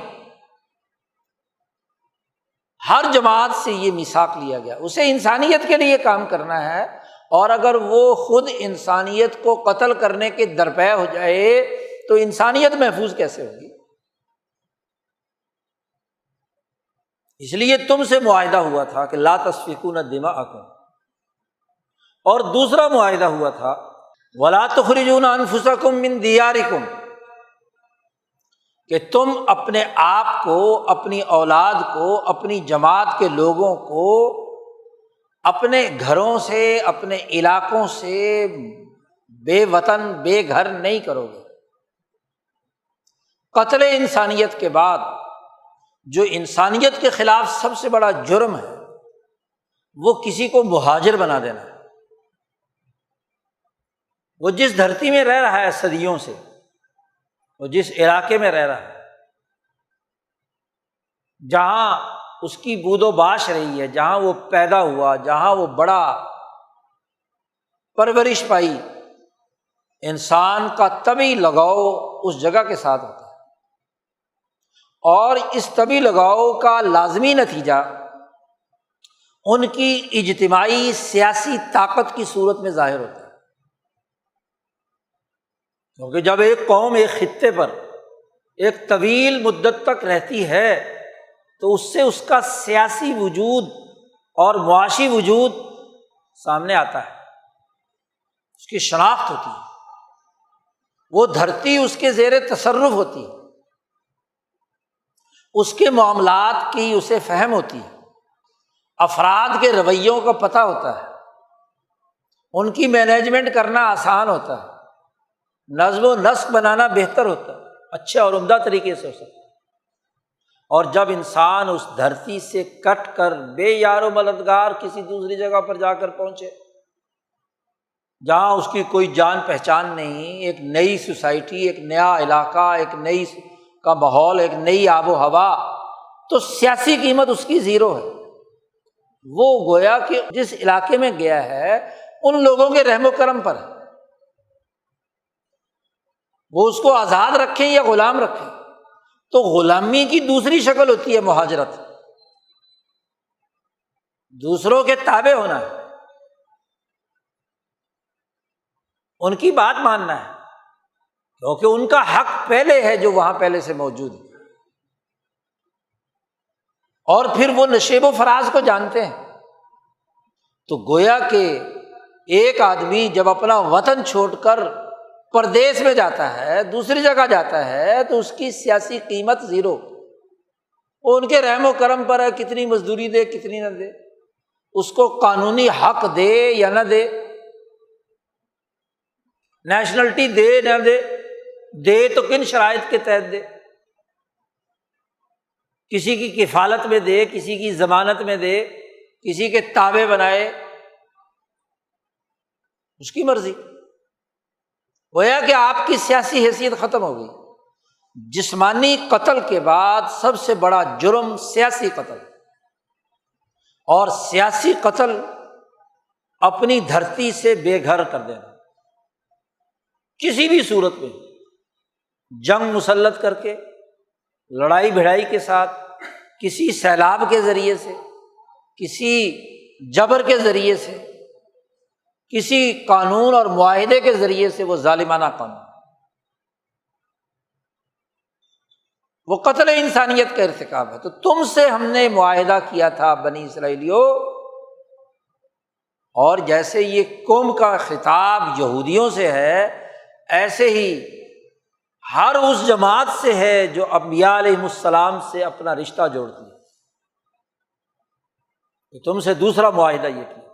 ہر جماعت سے یہ میثاق لیا گیا، اسے انسانیت کے لیے کام کرنا ہے، اور اگر وہ خود انسانیت کو قتل کرنے کے درپے ہو جائے تو انسانیت محفوظ کیسے ہوگی؟ اس لیے تم سے معاہدہ ہوا تھا کہ لا تسفکون دماءکم، اور دوسرا معاہدہ ہوا تھا ولا تخرجون انفسکم من دیارکم، کہ تم اپنے آپ کو، اپنی اولاد کو، اپنی جماعت کے لوگوں کو اپنے گھروں سے، اپنے علاقوں سے بے وطن، بے گھر نہیں کرو گے۔ قتل انسانیت کے بعد جو انسانیت کے خلاف سب سے بڑا جرم ہے وہ کسی کو مہاجر بنا دینا ہے۔ وہ جس دھرتی میں رہ رہا ہے صدیوں سے، وہ جس علاقے میں رہ رہا ہے، جہاں اس کی بود و باش رہی ہے، جہاں وہ پیدا ہوا، جہاں وہ بڑا، پرورش پائی، انسان کا طبعی لگاؤ اس جگہ کے ساتھ ہوتا ہے، اور اس طبعی لگاؤ کا لازمی نتیجہ ان کی اجتماعی سیاسی طاقت کی صورت میں ظاہر ہوتا ہے، کیونکہ جب ایک قوم ایک خطے پر ایک طویل مدت تک رہتی ہے تو اس سے اس کا سیاسی وجود اور معاشی وجود سامنے آتا ہے، اس کی شناخت ہوتی ہے، وہ دھرتی اس کے زیر تصرف ہوتی ہے، اس کے معاملات کی اسے فہم ہوتی ہے، افراد کے رویوں کا پتہ ہوتا ہے، ان کی مینجمنٹ کرنا آسان ہوتا ہے، نظم و نسق بنانا بہتر ہوتا ہے، اچھے اور عمدہ طریقے سے ہو سکتا ہے۔ اور جب انسان اس دھرتی سے کٹ کر بے یار و مددگار کسی دوسری جگہ پر جا کر پہنچے، جہاں اس کی کوئی جان پہچان نہیں، ایک نئی سوسائٹی، ایک نیا علاقہ، ایک نئی کا ماحول، ایک نئی آب و ہوا، تو سیاسی قیمت اس کی زیرو ہے۔ وہ گویا کہ جس علاقے میں گیا ہے ان لوگوں کے رحم و کرم پر ہے، وہ اس کو آزاد رکھیں یا غلام رکھیں، تو غلامی کی دوسری شکل ہوتی ہے مہاجرت، دوسروں کے تابع ہونا ہے، ان کی بات ماننا ہے، کیونکہ ان کا حق پہلے ہے جو وہاں پہلے سے موجود ہے، اور پھر وہ نشیب و فراز کو جانتے ہیں۔ تو گویا کہ ایک آدمی جب اپنا وطن چھوڑ کر پردیس میں جاتا ہے، دوسری جگہ جاتا ہے، تو اس کی سیاسی قیمت زیرو، وہ ان کے رحم و کرم پر ہے، کتنی مزدوری دے کتنی نہ دے، اس کو قانونی حق دے یا نہ دے، نیشنلٹی دے نہ دے، دے تو کن شرائط کے تحت دے، کسی کی کفالت میں دے، کسی کی ضمانت میں دے، کسی کے تابع بنائے، اس کی مرضی۔ گویا کہ آپ کی سیاسی حیثیت ختم ہو گئی۔ جسمانی قتل کے بعد سب سے بڑا جرم سیاسی قتل، اور سیاسی قتل اپنی دھرتی سے بے گھر کر دینا، کسی بھی صورت میں، جنگ مسلط کر کے، لڑائی بھڑائی کے ساتھ، کسی سیلاب کے ذریعے سے، کسی جبر کے ذریعے سے، کسی قانون اور معاہدے کے ذریعے سے، وہ ظالمانہ قانون، وہ قتل انسانیت کا ارتکاب ہے۔ تو تم سے ہم نے معاہدہ کیا تھا بنی اسرائیلیوں، اور جیسے یہ قوم کا خطاب یہودیوں سے ہے، ایسے ہی ہر اس جماعت سے ہے جو انبیاء علیہم السلام سے اپنا رشتہ جوڑتی ہے، کہ تم سے دوسرا معاہدہ یہ کیا۔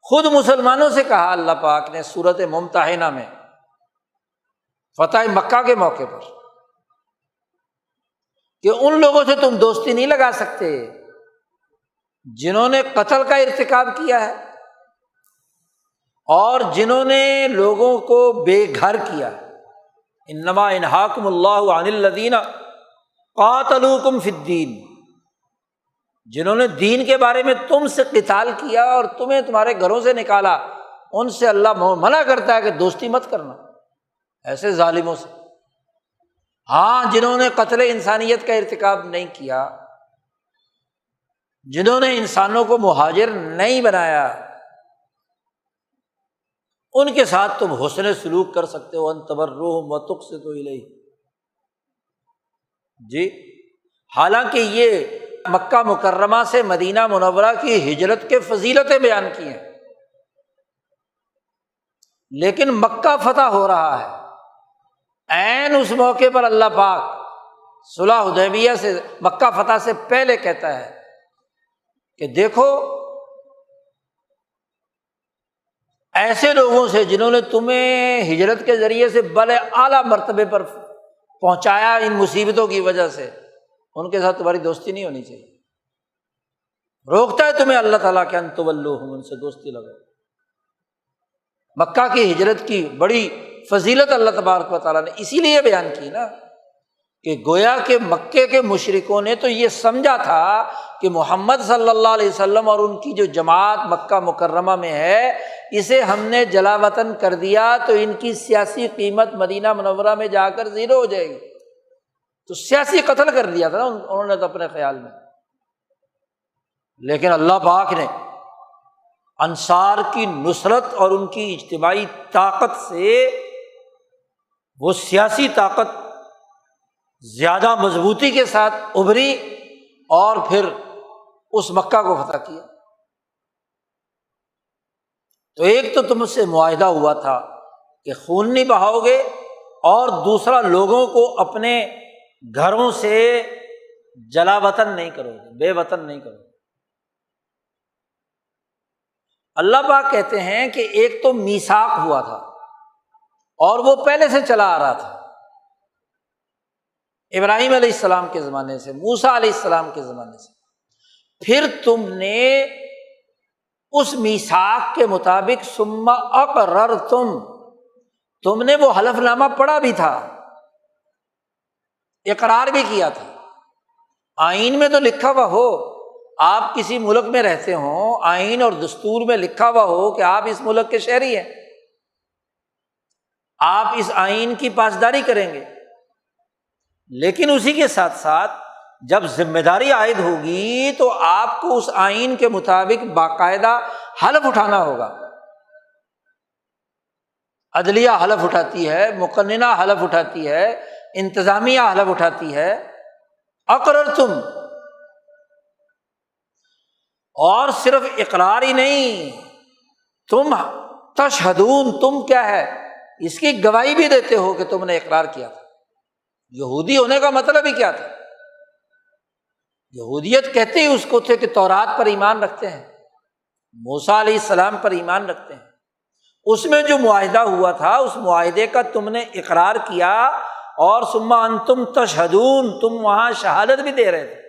خود مسلمانوں سے کہا اللہ پاک نے سورۃ ممتحنہ میں فتح مکہ کے موقع پر کہ ان لوگوں سے تم دوستی نہیں لگا سکتے جنہوں نے قتل کا ارتکاب کیا ہے اور جنہوں نے لوگوں کو بے گھر کیا۔ انما ینہاکم اللہ عن الذین قاتلوکم فی الدین، جنہوں نے دین کے بارے میں تم سے قتال کیا اور تمہیں تمہارے گھروں سے نکالا، ان سے اللہ منع کرتا ہے کہ دوستی مت کرنا ایسے ظالموں سے۔ ہاں، جنہوں نے قتل انسانیت کا ارتکاب نہیں کیا، جنہوں نے انسانوں کو مہاجر نہیں بنایا، ان کے ساتھ تم حسن سلوک کر سکتے ہو، ان تبرؤہم وتقسطوا الیہم۔ جی، حالانکہ یہ مکہ مکرمہ سے مدینہ منورہ کی ہجرت کے فضیلتیں بیان کی ہیں، لیکن مکہ فتح ہو رہا ہے، عین اس موقع پر اللہ پاک صلح حدیبیہ سے، مکہ فتح سے پہلے کہتا ہے کہ دیکھو ایسے لوگوں سے جنہوں نے تمہیں ہجرت کے ذریعے سے بڑے اعلیٰ مرتبے پر پہنچایا ان مصیبتوں کی وجہ سے، ان کے ساتھ تمہاری دوستی نہیں ہونی چاہیے۔ روکتا ہے تمہیں اللہ تعالیٰ کہ ان تولوہم، ان سے دوستی لگاؤ۔ مکہ کی ہجرت کی بڑی فضیلت اللہ تبارک و تعالیٰ نے اسی لیے بیان کی نا، کہ گویا کہ مکے کے مشرکوں نے تو یہ سمجھا تھا کہ محمد صلی اللہ علیہ وسلم اور ان کی جو جماعت مکہ مکرمہ میں ہے، اسے ہم نے جلا وطن کر دیا تو ان کی سیاسی قیمت مدینہ منورہ میں جا کر زیرو ہو جائے گی، تو سیاسی قتل کر دیا تھا نا انہوں نے تو اپنے خیال میں۔ لیکن اللہ پاک نے انصار کی نصرت اور ان کی اجتماعی طاقت سے وہ سیاسی طاقت زیادہ مضبوطی کے ساتھ ابھری اور پھر اس مکہ کو فتح کیا۔ تو ایک تو تم سے معاہدہ ہوا تھا کہ خون نہیں بہاؤ گے، اور دوسرا لوگوں کو اپنے گھروں سے جلا وطن نہیں کرو گے، بے وطن نہیں کرو گے۔ اللہ پاک کہتے ہیں کہ ایک تو میثاق ہوا تھا اور وہ پہلے سے چلا آ رہا تھا، ابراہیم علیہ السلام کے زمانے سے، موسیٰ علیہ السلام کے زمانے سے۔ پھر تم نے اس میثاق کے مطابق ثم اقررتم، تم نے وہ حلف نامہ پڑھا بھی تھا، اقرار بھی کیا تھا۔ آئین میں تو لکھا ہوا ہو، آپ کسی ملک میں رہتے ہوں، آئین اور دستور میں لکھا ہوا ہو کہ آپ اس ملک کے شہری ہیں، آپ اس آئین کی پاسداری کریں گے، لیکن اسی کے ساتھ ساتھ جب ذمہ داری عائد ہوگی تو آپ کو اس آئین کے مطابق باقاعدہ حلف اٹھانا ہوگا۔ عدلیہ حلف اٹھاتی ہے، مقننہ حلف اٹھاتی ہے، انتظامیہ حلف اٹھاتی ہے۔ اقررتم، اور صرف اقرار ہی نہیں، تم تشہدون، تم کیا ہے اس کی گواہی بھی دیتے ہو کہ تم نے اقرار کیا تھا۔ یہودی ہونے کا مطلب ہی کیا تھا یہودیت کہتے ہی اس کو تھے کہ تورات پر ایمان رکھتے ہیں، موسیٰ علیہ السلام پر ایمان رکھتے ہیں۔ اس میں جو معاہدہ ہوا تھا اس معاہدے کا تم نے اقرار کیا، اور ثم انتم تشہدون، تم وہاں شہادت بھی دے رہے تھے۔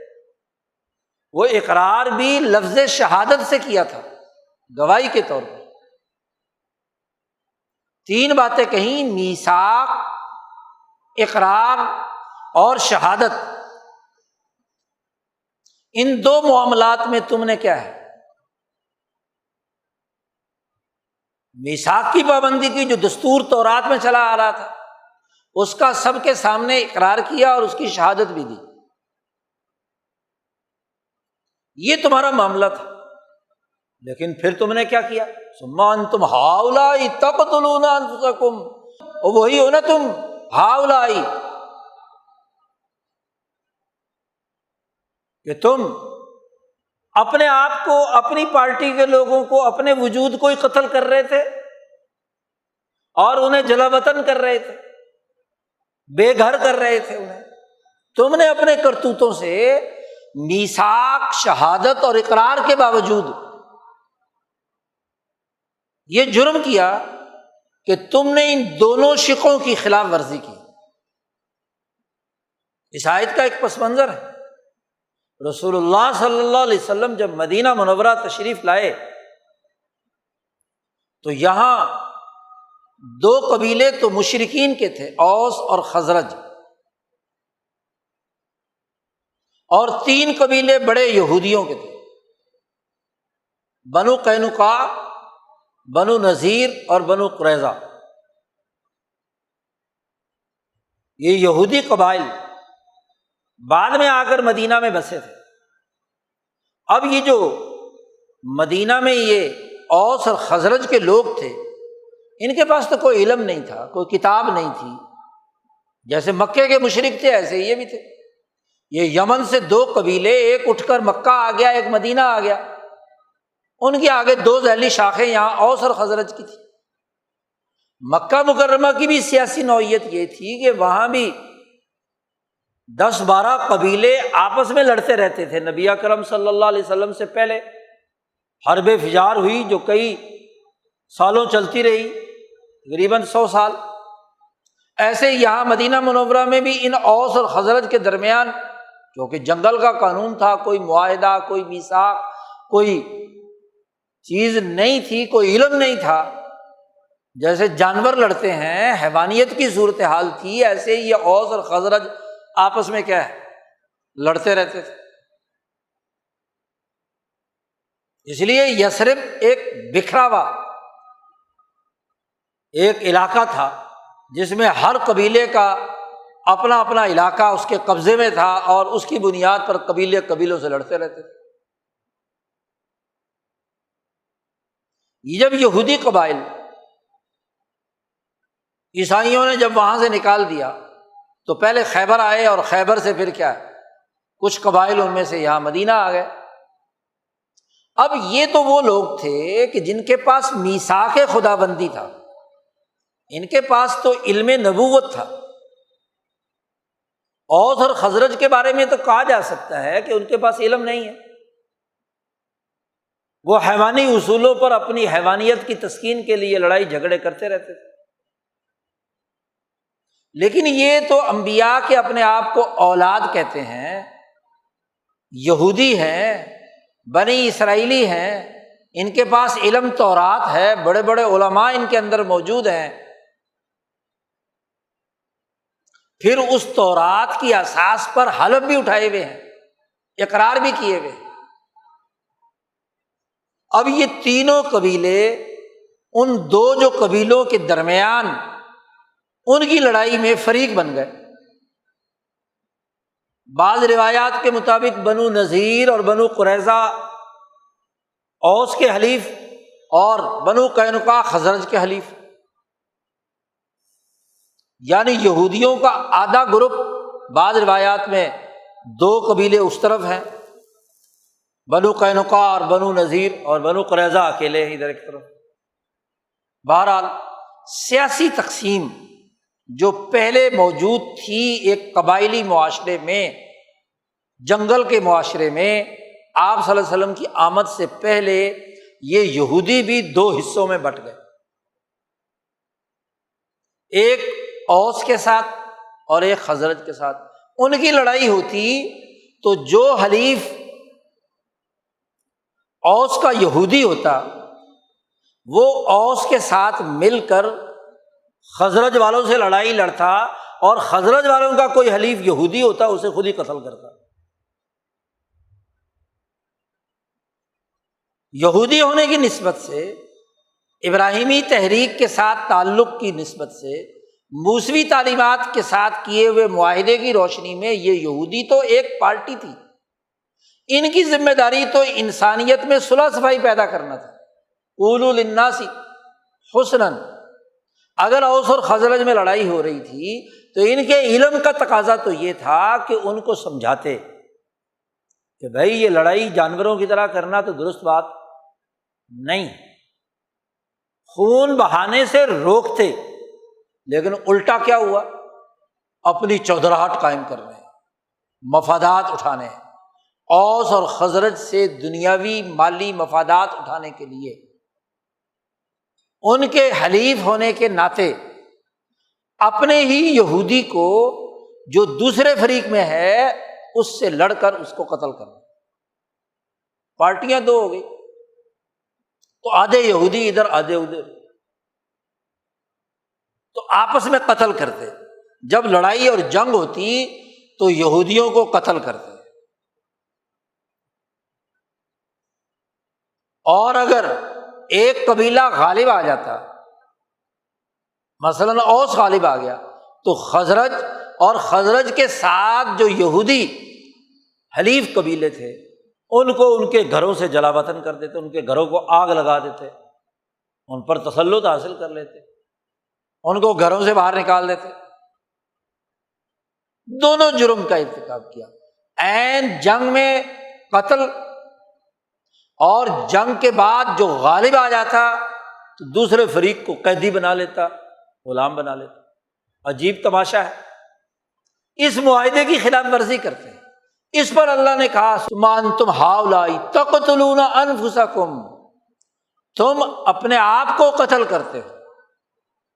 وہ اقرار بھی لفظ شہادت سے کیا تھا، گواہی کے طور پر۔ تین باتیں کہیں، میثاق، اقرار اور شہادت۔ ان دو معاملات میں تم نے کیا ہے، میثاق کی پابندی کی، جو دستور تورات میں چلا آ رہا تھا، اس کا سب کے سامنے اقرار کیا اور اس کی شہادت بھی دی۔ یہ تمہارا معاملہ تھا۔ لیکن پھر تم نے کیا کیا؟ ثم انتم ہؤلاء تقتلون انفسکم، اور وہی ہو نا تم، ہؤلاء، کہ تم اپنے آپ کو، اپنی پارٹی کے لوگوں کو، اپنے وجود کو ہی قتل کر رہے تھے اور انہیں جلا وطن کر رہے تھے، بے گھر کر رہے تھے انہیں۔ تم نے اپنے کرتوتوں سے میثاق، شہادت اور اقرار کے باوجود یہ جرم کیا کہ تم نے ان دونوں شقوں کی خلاف ورزی کی۔ اس آیت کا ایک پس منظر ہے، رسول اللہ صلی اللہ علیہ وسلم جب مدینہ منورہ تشریف لائے تو یہاں دو قبیلے تو مشرکین کے تھے، اوس اور خزرج، اور تین قبیلے بڑے یہودیوں کے تھے، بنو قینقاع، بنو نذیر اور بنو قریظہ۔ یہ یہودی قبائل بعد میں آ کر مدینہ میں بسے تھے۔ اب یہ جو مدینہ میں یہ اوس اور خزرج کے لوگ تھے، ان کے پاس تو کوئی علم نہیں تھا، کوئی کتاب نہیں تھی۔ جیسے مکے کے مشرک تھے ایسے یہ بھی تھے۔ یہ یمن سے دو قبیلے، ایک اٹھ کر مکہ آ گیا، ایک مدینہ آ گیا، ان کے آگے دو ذیلی شاخیں یہاں اوس اور خزرج کی تھی۔ مکہ مکرمہ کی بھی سیاسی نوعیت یہ تھی کہ وہاں بھی 10-12 قبیلے آپس میں لڑتے رہتے تھے۔ نبی اکرم صلی اللہ علیہ وسلم سے پہلے حرب فجار ہوئی جو کئی سالوں چلتی رہی، تقریباً 100 سال۔ ایسے یہاں مدینہ منورہ میں بھی ان اوس اور خزرج کے درمیان، کیونکہ جنگل کا قانون تھا، کوئی معاہدہ، کوئی میثاق، کوئی چیز نہیں تھی، کوئی علم نہیں تھا، جیسے جانور لڑتے ہیں، حیوانیت کی صورتحال تھی، ایسے ہی یہ اوس اور خزرج آپس میں کیا ہے، لڑتے رہتے تھے۔ اس لیے یثرب ایک بکھرا ہوا ایک علاقہ تھا جس میں ہر قبیلے کا اپنا اپنا علاقہ اس کے قبضے میں تھا، اور اس کی بنیاد پر قبیلے قبیلوں سے لڑتے رہتے تھے۔ یہ جب یہودی قبائل عیسائیوں نے جب وہاں سے نکال دیا تو پہلے خیبر آئے، اور خیبر سے پھر کیا ہے، کچھ قبائل ان میں سے یہاں مدینہ آ گئے۔ اب یہ تو وہ لوگ تھے کہ جن کے پاس میثاق خداوندی تھا، ان کے پاس تو علم نبوت تھا۔ اوس اور خزرج کے بارے میں تو کہا جا سکتا ہے کہ ان کے پاس علم نہیں ہے، وہ حیوانی اصولوں پر اپنی حیوانیت کی تسکین کے لیے لڑائی جھگڑے کرتے رہتے تھے۔ لیکن یہ تو انبیاء کے اپنے آپ کو اولاد کہتے ہیں، یہودی ہیں، بنی اسرائیلی ہیں، ان کے پاس علم تورات ہے، بڑے بڑے علماء ان کے اندر موجود ہیں، پھر اس تورات کی اساس پر حلف بھی اٹھائے ہوئے ہیں، اقرار بھی کیے ہوئے ہیں۔ اب یہ تینوں قبیلے ان دو جو قبیلوں کے درمیان ان کی لڑائی میں فریق بن گئے۔ بعض روایات کے مطابق بنو نذیر اور بنو قریظہ اوس کے حلیف، اور بنو قینقاع خزرج کے حلیف، یعنی یہودیوں کا آدھا گروپ، بعض روایات میں دو قبیلے اس طرف ہیں، بنو قینقاع اور بنو نذیر، اور بنو قریظہ اکیلے ادھر ایک طرف۔ بہرحال سیاسی تقسیم جو پہلے موجود تھی ایک قبائلی معاشرے میں، جنگل کے معاشرے میں آپ صلی اللہ علیہ وسلم کی آمد سے پہلے یہ یہودی بھی دو حصوں میں بٹ گئے، ایک اوس کے ساتھ اور ایک خزرج کے ساتھ۔ ان کی لڑائی ہوتی تو جو حلیف اوس کا یہودی ہوتا وہ اوس کے ساتھ مل کر خزرج والوں سے لڑائی لڑتا، اور خزرج والوں کا کوئی حلیف یہودی ہوتا اسے خود ہی قتل کرتا۔ یہودی ہونے کی نسبت سے، ابراہیمی تحریک کے ساتھ تعلق کی نسبت سے، موسوی تعلیمات کے ساتھ کیے ہوئے معاہدے کی روشنی میں یہ یہودی تو ایک پارٹی تھی، ان کی ذمہ داری تو انسانیت میں صلح صفائی پیدا کرنا تھا۔ قولوا للناس حسنا، اگر اوس اور خزرج میں لڑائی ہو رہی تھی تو ان کے علم کا تقاضا تو یہ تھا کہ ان کو سمجھاتے کہ بھائی یہ لڑائی جانوروں کی طرح کرنا تو درست بات نہیں، خون بہانے سے روکتے، لیکن الٹا کیا ہوا؟ اپنی چودراہٹ قائم کر رہے ہیں، مفادات اٹھانے ہیں، اوس اور خزرج سے دنیاوی مالی مفادات اٹھانے کے لیے ان کے حلیف ہونے کے ناطے اپنے ہی یہودی کو جو دوسرے فریق میں ہے اس سے لڑ کر اس کو قتل کرنا۔ پارٹیاں دو ہو گئی، تو آدھے یہودی ادھر آدھے ادھر، تو آپس میں قتل کرتے۔ جب لڑائی اور جنگ ہوتی تو یہودیوں کو قتل کرتے، اور اگر ایک قبیلہ غالب آ جاتا، مثلاً اوس غالب آ گیا، تو خزرج اور خزرج کے ساتھ جو یہودی حلیف قبیلے تھے ان کو ان کے گھروں سے جلا وطن کر دیتے، ان کے گھروں کو آگ لگا دیتے، ان پر تسلط حاصل کر لیتے، ان کو گھروں سے باہر نکال دیتے۔ دونوں جرم کا ارتکاب کیا، عین جنگ میں قتل، اور جنگ کے بعد جو غالب آ جاتا تو دوسرے فریق کو قیدی بنا لیتا، غلام بنا لیتا۔ عجیب تماشا ہے، اس معاہدے کی خلاف ورزی کرتے ہیں۔ اس پر اللہ نے کہا ثم انتم ہؤلاء تقتلون انفسکم، تم اپنے آپ کو قتل کرتے ہو،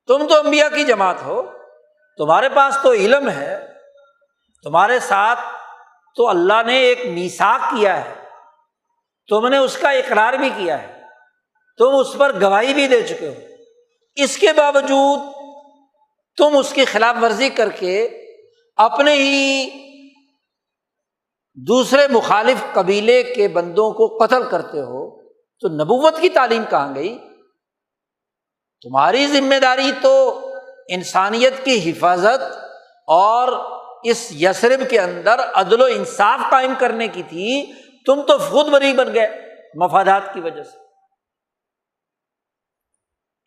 تم تو انبیاء کی جماعت ہو، تمہارے پاس تو علم ہے، تمہارے ساتھ تو اللہ نے ایک میثاق کیا ہے، تم نے اس کا اقرار بھی کیا ہے، تم اس پر گواہی بھی دے چکے ہو، اس کے باوجود تم اس کی خلاف ورزی کر کے اپنے ہی دوسرے مخالف قبیلے کے بندوں کو قتل کرتے ہو، تو نبوت کی تعلیم کہاں گئی؟ تمہاری ذمہ داری تو انسانیت کی حفاظت اور اس یثرب کے اندر عدل و انصاف قائم کرنے کی تھی، تم تو خود بری بن گئے مفادات کی وجہ سے۔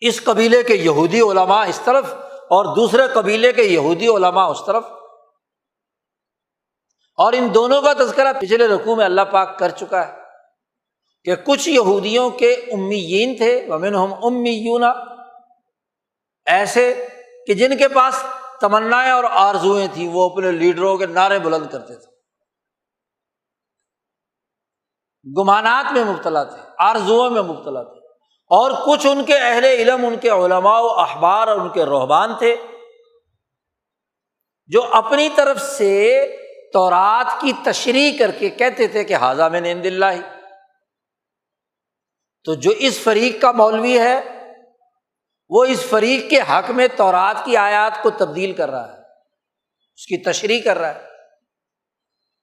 اس قبیلے کے یہودی علماء اس طرف اور دوسرے قبیلے کے یہودی علماء اس طرف، اور ان دونوں کا تذکرہ پچھلے رکوع میں اللہ پاک کر چکا ہے کہ کچھ یہودیوں کے امیین تھے، ومنہم امیون، ایسے کہ جن کے پاس تمنائیں اور آرزوئیں تھیں، وہ اپنے لیڈروں کے نعرے بلند کرتے تھے، گمانات میں مبتلا تھے، آرزوؤں میں مبتلا تھے، اور کچھ ان کے اہل علم، ان کے علماء و احبار اور ان کے رہبان تھے جو اپنی طرف سے تورات کی تشریح کر کے کہتے تھے کہ ھذا من عند اللہ۔ تو جو اس فریق کا مولوی ہے وہ اس فریق کے حق میں تورات کی آیات کو تبدیل کر رہا ہے، اس کی تشریح کر رہا ہے۔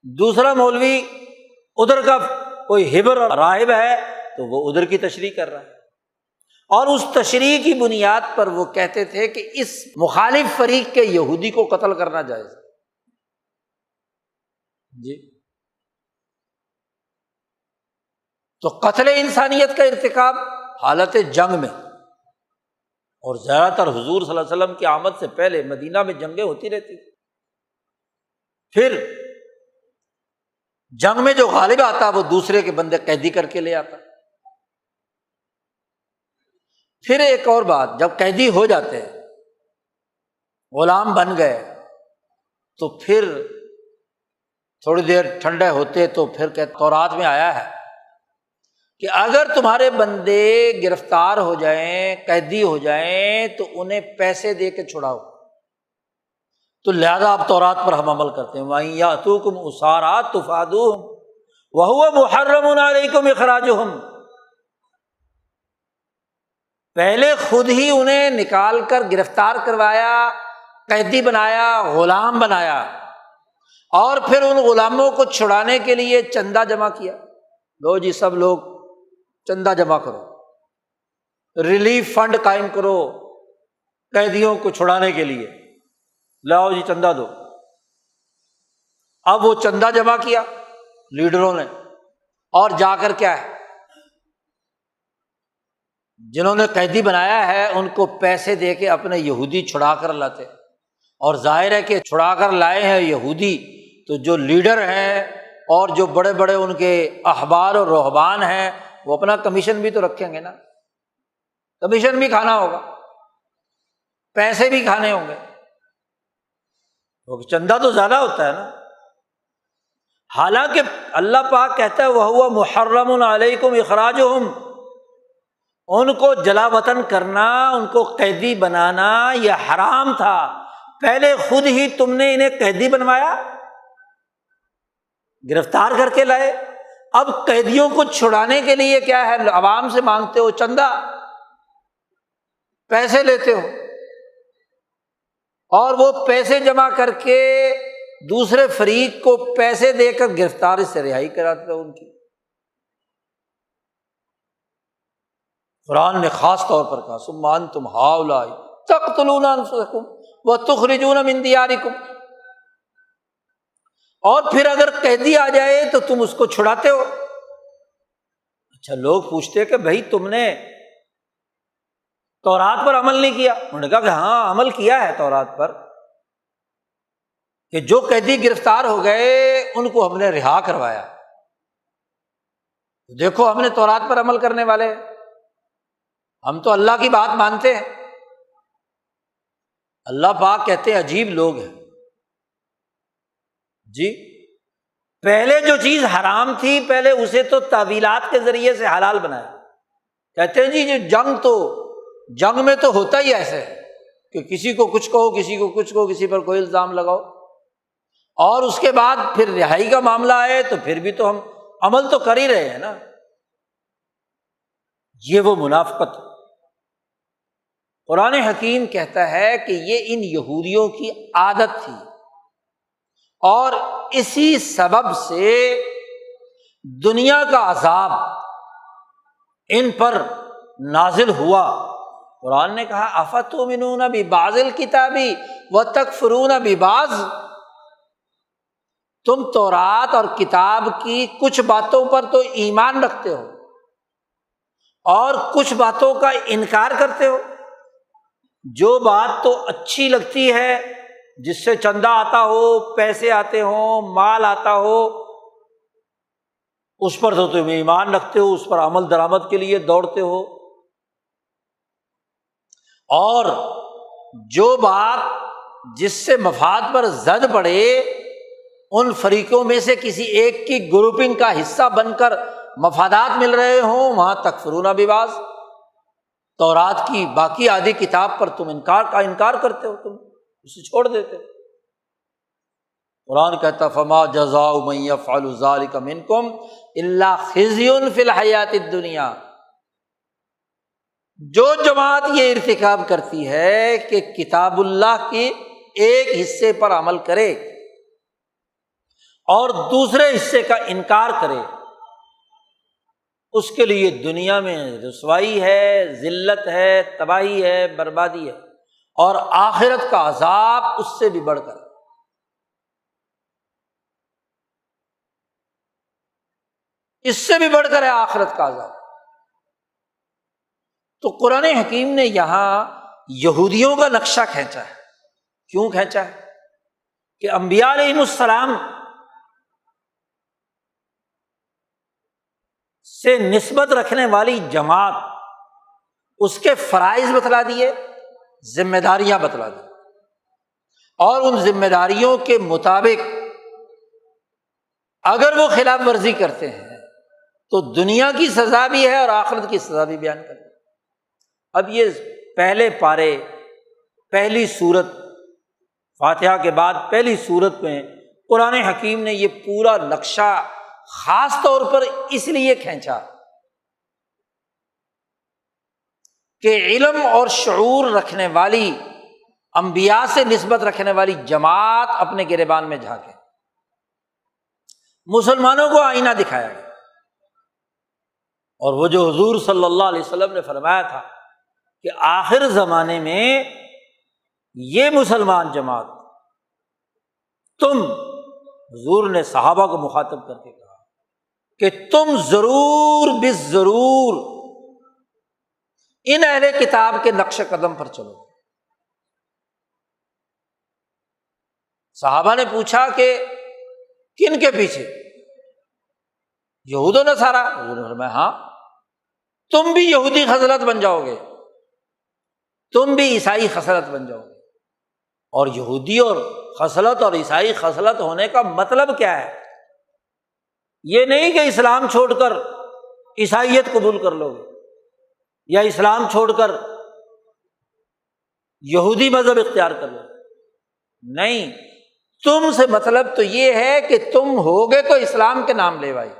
دوسرا مولوی ادھر کا کوئی ہبر راہب ہے تو وہ ادھر کی تشریح کر رہا ہے، اور اس تشریح کی بنیاد پر وہ کہتے تھے کہ اس مخالف فریق کے یہودی کو قتل کرنا جائز ہے۔ جی، تو قتل انسانیت کا ارتکاب حالت جنگ میں، اور زیادہ تر حضور صلی اللہ علیہ وسلم کی آمد سے پہلے مدینہ میں جنگیں ہوتی رہتی تھی۔ پھر جنگ میں جو غالب آتا وہ دوسرے کے بندے قیدی کر کے لے آتا۔ پھر ایک اور بات، جب قیدی ہو جاتے ہیں، غلام بن گئے، تو پھر تھوڑی دیر ٹھنڈے ہوتے تو پھر کہ تورات میں آیا ہے کہ اگر تمہارے بندے گرفتار ہو جائیں، قیدی ہو جائیں تو انہیں پیسے دے کے چھڑاؤ۔ تو لہذا اب تورات پر ہم عمل کرتے ہیں، وَإِن يَأْتُوكُمْ أُسَارَىٰ تُفَادُوهُمْ وَهُوَ مُحَرَّمٌ عَلَيْكُمْ إِخْرَاجُهُمْ۔ پہلے خود ہی انہیں نکال کر گرفتار کروایا، قیدی بنایا، غلام بنایا، اور پھر ان غلاموں کو چھڑانے کے لیے چندہ جمع کیا۔ لو جی سب لوگ چندہ جمع کرو، ریلیف فنڈ قائم کرو قیدیوں کو چھڑانے کے لیے، لاؤ جی چندہ دو۔ اب وہ چندہ جمع کیا لیڈروں نے، اور جا کر کیا ہے، جنہوں نے قیدی بنایا ہے ان کو پیسے دے کے اپنے یہودی چھڑا کر لاتے، اور ظاہر ہے کہ چھڑا کر لائے ہیں یہودی تو جو لیڈر ہیں اور جو بڑے بڑے ان کے احبار اور رہبان ہیں وہ اپنا کمیشن بھی تو رکھیں گے نا، کمیشن بھی کھانا ہوگا، پیسے بھی کھانے ہوں گے، چندہ تو زیادہ ہوتا ہے نا۔ حالانکہ اللہ پاک کہتا ہے وَهُوَ مُحَرَّمٌ عَلَيْكُمْ إِخْرَاجُهُمْ، ان کو جلا وطن کرنا، ان کو قیدی بنانا یہ حرام تھا، پہلے خود ہی تم نے انہیں قیدی بنوایا، گرفتار کر کے لائے، اب قیدیوں کو چھڑانے کے لیے کیا ہے، عوام سے مانگتے ہو چندہ، پیسے لیتے ہو، اور وہ پیسے جمع کر کے دوسرے فریق کو پیسے دے کر گرفتاری سے رہائی کراتے ہو ان کی۔ قرآن نے خاص طور پر کہا ثم انتم ہؤلاء تقتلون انفسکم وتخرجون من دیارکم، اور پھر اگر قیدی آ جائے تو تم اس کو چھڑاتے ہو۔ اچھا لوگ پوچھتے کہ بھائی تم نے تورات پر عمل نہیں کیا؟ انہوں نے کہا کہ ہاں عمل کیا ہے تورات پر، کہ جو قیدی گرفتار ہو گئے ان کو ہم نے رہا کروایا۔ دیکھو ہم نے تورات پر عمل کرنے والے ہیں، ہم تو اللہ کی بات مانتے ہیں۔ اللہ پاک کہتے ہیں عجیب لوگ ہیں جی، پہلے جو چیز حرام تھی پہلے اسے تو تعویلات کے ذریعے سے حلال بنایا۔ کہتے ہیں جی جو جنگ میں تو ہوتا ہی ایسے ہے کہ کسی کو کچھ کہو، کسی کو کچھ کہو، کسی پر کوئی الزام لگاؤ، اور اس کے بعد پھر رہائی کا معاملہ آئے تو پھر بھی تو ہم عمل تو کر ہی رہے ہیں نا۔ یہ وہ منافقت۔ قرآن حکیم کہتا ہے کہ یہ ان یہودیوں کی عادت تھی، اور اسی سبب سے دنیا کا عذاب ان پر نازل ہوا۔ قرآن نے کہا افتؤمنون ببعض الکتاب وتکفرون ببعض، تم تورات اور کتاب کی کچھ باتوں پر تو ایمان رکھتے ہو اور کچھ باتوں کا انکار کرتے ہو۔ جو بات تو اچھی لگتی ہے، جس سے چندہ آتا ہو، پیسے آتے ہوں، مال آتا ہو، اس پر تو تم ایمان رکھتے ہو، اس پر عمل درآمد کے لیے دوڑتے ہو، اور جو بات جس سے مفاد پر زد پڑے، ان فریقوں میں سے کسی ایک کی گروپنگ کا حصہ بن کر مفادات مل رہے ہوں، وہاں تکفرون ببعض، تورات کی باقی آدھی کتاب پر تم انکار کرتے ہو، تم اسے چھوڑ دیتے۔ قرآن کہتا فما جزاء من یفعل ذلک منکم الا خزی فی الحیات الدنیا، جو جماعت یہ ارتکاب کرتی ہے کہ کتاب اللہ کے ایک حصے پر عمل کرے اور دوسرے حصے کا انکار کرے، اس کے لیے دنیا میں رسوائی ہے، ذلت ہے، تباہی ہے، بربادی ہے، اور آخرت کا عذاب اس سے بھی بڑھ کر۔ اس سے بھی بڑھ کر ہے آخرت کا عذاب۔ تو قرآن حکیم نے یہاں یہودیوں کا نقشہ کھینچا ہے۔ کیوں کھینچا ہے؟ کہ انبیاء علیہم السلام سے نسبت رکھنے والی جماعت، اس کے فرائض بتلا دیے، ذمہ داریاں بتلا دی، اور ان ذمہ داریوں کے مطابق اگر وہ خلاف ورزی کرتے ہیں تو دنیا کی سزا بھی ہے اور آخرت کی سزا بھی بیان کرتے ہیں۔ اب یہ پہلے پارے، پہلی سورت، فاتحہ کے بعد پہلی سورت میں قرآن حکیم نے یہ پورا نقشہ خاص طور پر اس لیے کھینچا کہ علم اور شعور رکھنے والی، انبیاء سے نسبت رکھنے والی جماعت اپنے گریبان میں جھانکے۔ مسلمانوں کو آئینہ دکھایا گیا، اور وہ جو حضور صلی اللہ علیہ وسلم نے فرمایا تھا کہ آخر زمانے میں یہ مسلمان جماعت، تم، حضور نے صحابہ کو مخاطب کر کے کہا کہ تم ضرور بالضرور ان اہل کتاب کے نقش قدم پر چلو۔ صحابہ نے پوچھا کہ کن کے پیچھے؟ یہود و نصارہ۔ حضور نے فرمایا ہاں، تم بھی یہودی خصلت بن جاؤ گے، تم بھی عیسائی خصلت بن جاؤ گے۔ اور یہودی اور خصلت اور عیسائی خصلت ہونے کا مطلب کیا ہے؟ یہ نہیں کہ اسلام چھوڑ کر عیسائیت قبول کر لو گے یا اسلام چھوڑ کر یہودی مذہب اختیار کر لو، نہیں، تم سے مطلب تو یہ ہے کہ تم ہوگے تو اسلام کے نام لے آئے،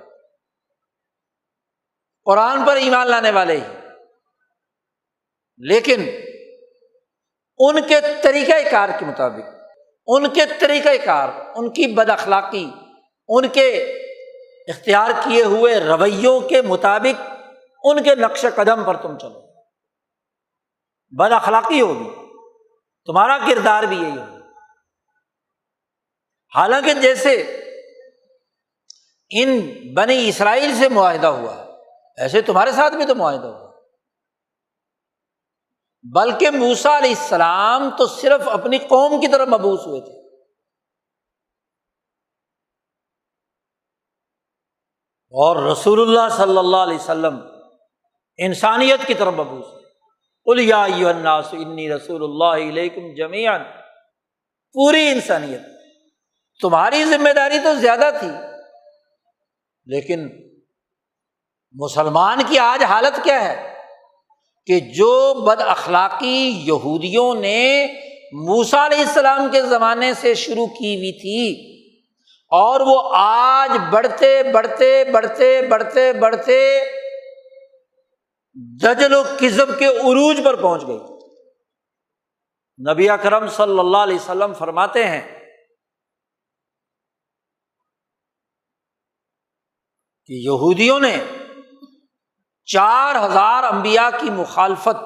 قرآن پر ایمان لانے والے ہی، لیکن ان کے طریقہ کار کے مطابق، ان کے طریقہ کار، ان کی بد اخلاقی، ان کے اختیار کیے ہوئے رویوں کے مطابق ان کے نقش قدم پر تم چلو۔ بد اخلاقی ہوگی، تمہارا کردار بھی یہی ہوگا۔ حالانکہ جیسے ان بنی اسرائیل سے معاہدہ ہوا ہے، ایسے تمہارے ساتھ بھی تو معاہدہ ہوا، بلکہ موسیٰ علیہ السلام تو صرف اپنی قوم کی طرف مبعوث ہوئے تھے، اور رسول اللہ صلی اللہ علیہ وسلم انسانیت کی طرف مبعوث ہے۔ قل یا ایھا الناس انی رسول اللہ الیکم جمیعا، پوری انسانیت۔ تمہاری ذمہ داری تو زیادہ تھی، لیکن مسلمان کی آج حالت کیا ہے کہ جو بد اخلاقی یہودیوں نے موسیٰ علیہ السلام کے زمانے سے شروع کی ہوئی تھی، اور وہ آج بڑھتے بڑھتے بڑھتے بڑھتے بڑھتے دجل و کذب کے عروج پر پہنچ گئی۔ نبی اکرم صلی اللہ علیہ وسلم فرماتے ہیں کہ یہودیوں نے 4000 انبیاء کی مخالفت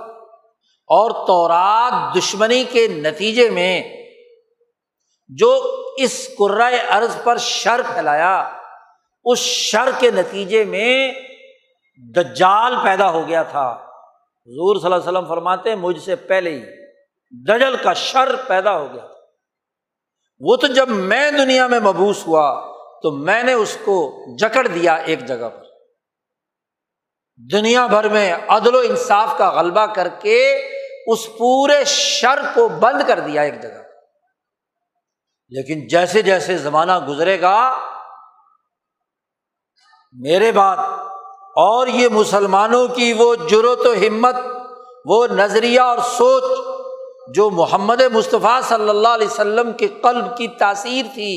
اور تورات دشمنی کے نتیجے میں جو اس کرۂ ارض پر شر پھیلایا، اس شر کے نتیجے میں دجال پیدا ہو گیا تھا۔ حضور صلی اللہ علیہ وسلم فرماتے ہیں مجھ سے پہلے ہی دجل کا شر پیدا ہو گیا تھا۔ وہ تو جب میں دنیا میں مبعوث ہوا تو میں نے اس کو جکڑ دیا ایک جگہ پر، دنیا بھر میں عدل و انصاف کا غلبہ کر کے اس پورے شر کو بند کر دیا ایک جگہ۔ لیکن جیسے جیسے زمانہ گزرے گا، میرے بعد اور یہ مسلمانوں کی وہ جرأت و ہمت، وہ نظریہ اور سوچ جو محمد مصطفیٰ صلی اللہ علیہ وسلم کے قلب کی تاثیر تھی،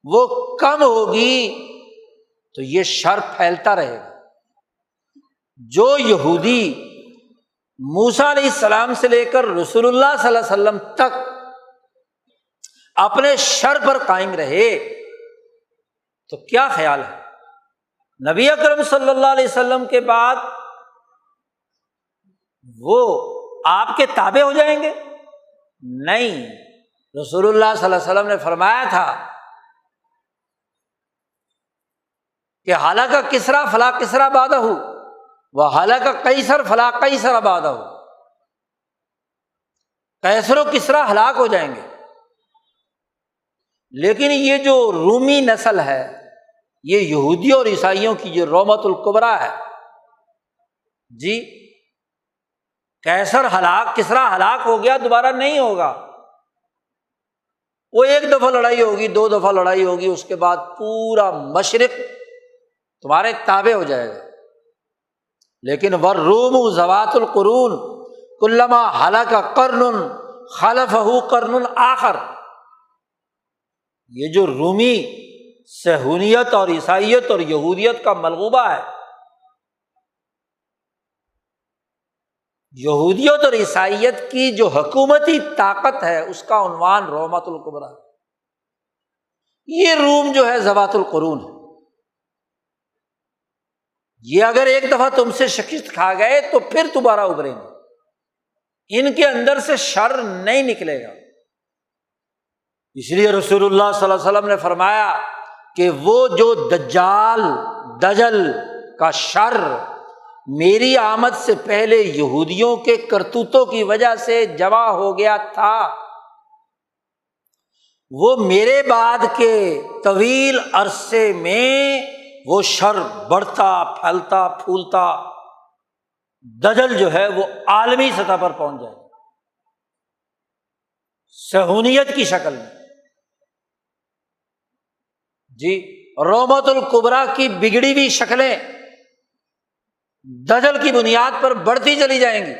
وہ کم ہوگی تو یہ شر پھیلتا رہے گا۔ جو یہودی موسیٰ علیہ السلام سے لے کر رسول اللہ صلی اللہ علیہ وسلم تک اپنے شر پر قائم رہے، تو کیا خیال ہے نبی اکرم صلی اللہ علیہ وسلم کے بعد وہ آپ کے تابع ہو جائیں گے؟ نہیں، رسول اللہ صلی اللہ علیہ وسلم نے فرمایا تھا کہ ہلاک کسریٰ فلا کسریٰ بعدہ وہلاک قیصر فلا قیصر بعدہ، قیصر و کسریٰ ہلاک ہو جائیں گے، لیکن یہ جو رومی نسل ہے، یہ یہودیوں اور عیسائیوں کی جو رومت الکبریٰ ہے جی، قیصر ہلاک، کسریٰ ہلاک ہو گیا، دوبارہ نہیں ہوگا، وہ ایک دفعہ لڑائی ہوگی، 2 دفعہ لڑائی ہوگی، اس کے بعد پورا مشرق تمہارے تابع ہو جائے گا۔ لیکن والروم ذوات القرون کلما ہلک قرن خلفہ قرن آخر، یہ جو رومی صہیونیت اور عیسائیت اور یہودیت کا ملغوبہ ہے، یہودیت اور عیسائیت کی جو حکومتی طاقت ہے اس کا عنوان رومۃ الکبریٰ، یہ روم جو ہے ذوات القرون ہے، یہ اگر ایک دفعہ تم سے شکست کھا گئے تو پھر دوبارہ ابھریں گے، ان کے اندر سے شر نہیں نکلے گا۔ اس لیے رسول اللہ صلی اللہ علیہ وسلم نے فرمایا کہ وہ جو دجل کا شر میری آمد سے پہلے یہودیوں کے کرتوتوں کی وجہ سے جمع ہو گیا تھا، وہ میرے بعد کے طویل عرصے میں وہ شر بڑھتا پھیلتا پھولتا دجل جو ہے وہ عالمی سطح پر پہنچ جائے گا صہیونیت کی شکل میں۔ جی، رومۃ الکبریٰ کی بگڑی ہوئی شکلیں دجل کی بنیاد پر بڑھتی چلی جائیں گی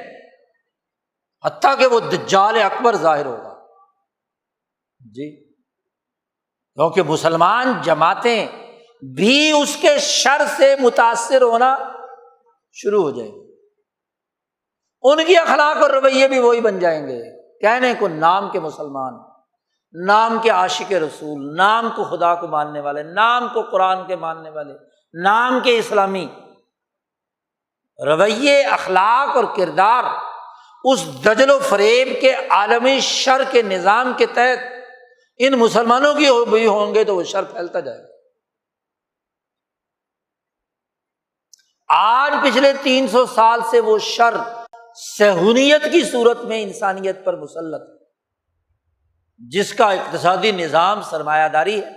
حتیٰ کہ وہ دجال اکبر ظاہر ہوگا۔ جی، کیونکہ مسلمان جماعتیں بھی اس کے شر سے متاثر ہونا شروع ہو جائیں گی، ان کی اخلاق اور رویے بھی وہی بن جائیں گے، کہنے کو نام کے مسلمان، نام کے عاشق رسول، نام کو خدا کو ماننے والے، نام کو قرآن کے ماننے والے، نام کے اسلامی، رویے اخلاق اور کردار اس دجل و فریب کے عالمی شر کے نظام کے تحت ان مسلمانوں کی بھی ہوں گے تو وہ شر پھیلتا جائے گا۔ آج پچھلے 300 سال سے وہ شر صہیونیت کی صورت میں انسانیت پر مسلط ہے، جس کا اقتصادی نظام سرمایہ داری ہے،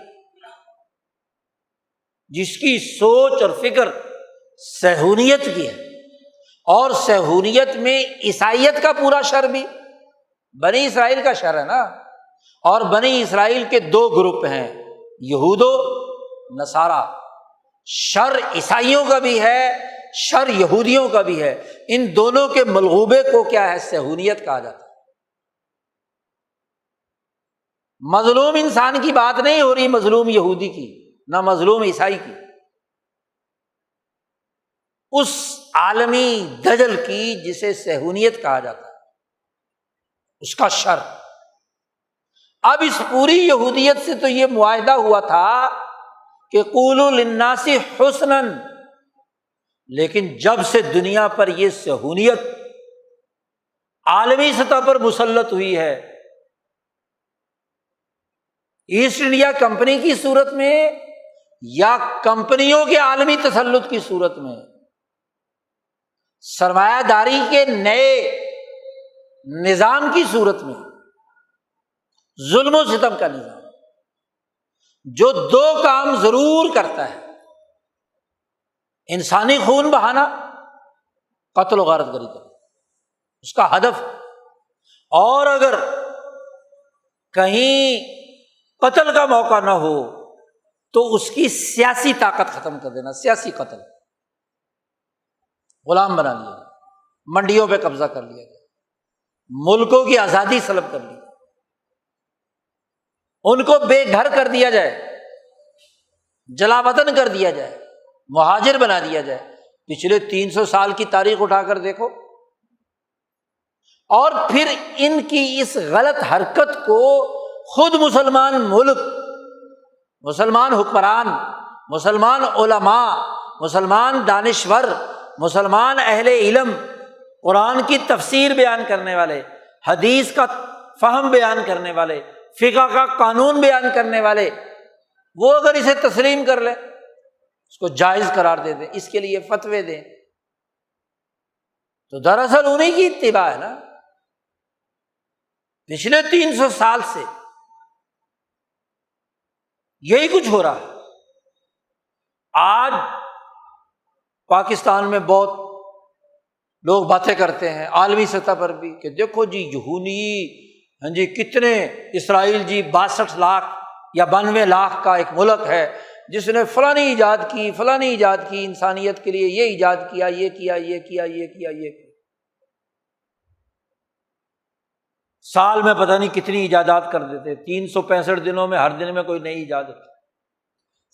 جس کی سوچ اور فکر صہیونیت کی ہے، اور صہیونیت میں عیسائیت کا پورا شر بھی بنی اسرائیل کا شر ہے نا، اور بنی اسرائیل کے 2 گروپ ہیں، یہود و نصارہ، شر عیسائیوں کا بھی ہے، شر یہودیوں کا بھی ہے، ان دونوں کے ملغوبے کو کیا ہے؟ صہیونیت کہا جاتا ہے۔ مظلوم انسان کی بات نہیں ہو رہی، مظلوم یہودی کی، نہ مظلوم عیسائی کی، اس عالمی دجل کی جسے صہیونیت کہا جاتا ہے، اس کا شر۔ اب اس پوری یہودیت سے تو یہ معاہدہ ہوا تھا کہ قولوا للناس حسنا، لیکن جب سے دنیا پر یہ صہیونیت عالمی سطح پر مسلط ہوئی ہے، ایسٹ انڈیا کمپنی کی صورت میں یا کمپنیوں کے عالمی تسلط کی صورت میں، سرمایہ داری کے نئے نظام کی صورت میں، ظلم و ستم کا نظام جو 2 کام ضرور کرتا ہے، انسانی خون بہانا، قتل و غارت گری کرنا، اس کا ہدف، اور اگر کہیں قتل کا موقع نہ ہو تو اس کی سیاسی طاقت ختم کر دینا، سیاسی قتل، غلام بنا لیا، منڈیوں پہ قبضہ کر لیا گیا، ملکوں کی آزادی سلب کر لی، ان کو بے گھر کر دیا جائے، جلا وطن کر دیا جائے، مہاجر بنا دیا جائے۔ پچھلے 300 سال کی تاریخ اٹھا کر دیکھو، اور پھر ان کی اس غلط حرکت کو خود مسلمان ملک، مسلمان حکمران، مسلمان علماء، مسلمان دانشور، مسلمان اہل علم، قرآن کی تفسیر بیان کرنے والے، حدیث کا فہم بیان کرنے والے، فقہ کا قانون بیان کرنے والے، وہ اگر اسے تسلیم کر لیں، اس کو جائز قرار دے دیں، اس کے لیے فتوے دیں، تو دراصل انہیں کی اتباع ہے نا۔ پچھلے 300 سال سے یہی کچھ ہو رہا ہے۔ آج پاکستان میں بہت لوگ باتیں کرتے ہیں عالمی سطح پر بھی کہ دیکھو جی یہودی ہاں جی، کتنے اسرائیل جی 62 لاکھ یا 92 لاکھ کا ایک ملک ہے جس نے فلانی ایجاد کی انسانیت کے لیے، یہ ایجاد کیا، یہ کیا، یہ کیا، یہ کیا، یہ کیا۔ سال میں پتہ نہیں کتنی ایجادات کر دیتے، 365 دنوں میں ہر دن میں کوئی نئی ایجاد ہوتی۔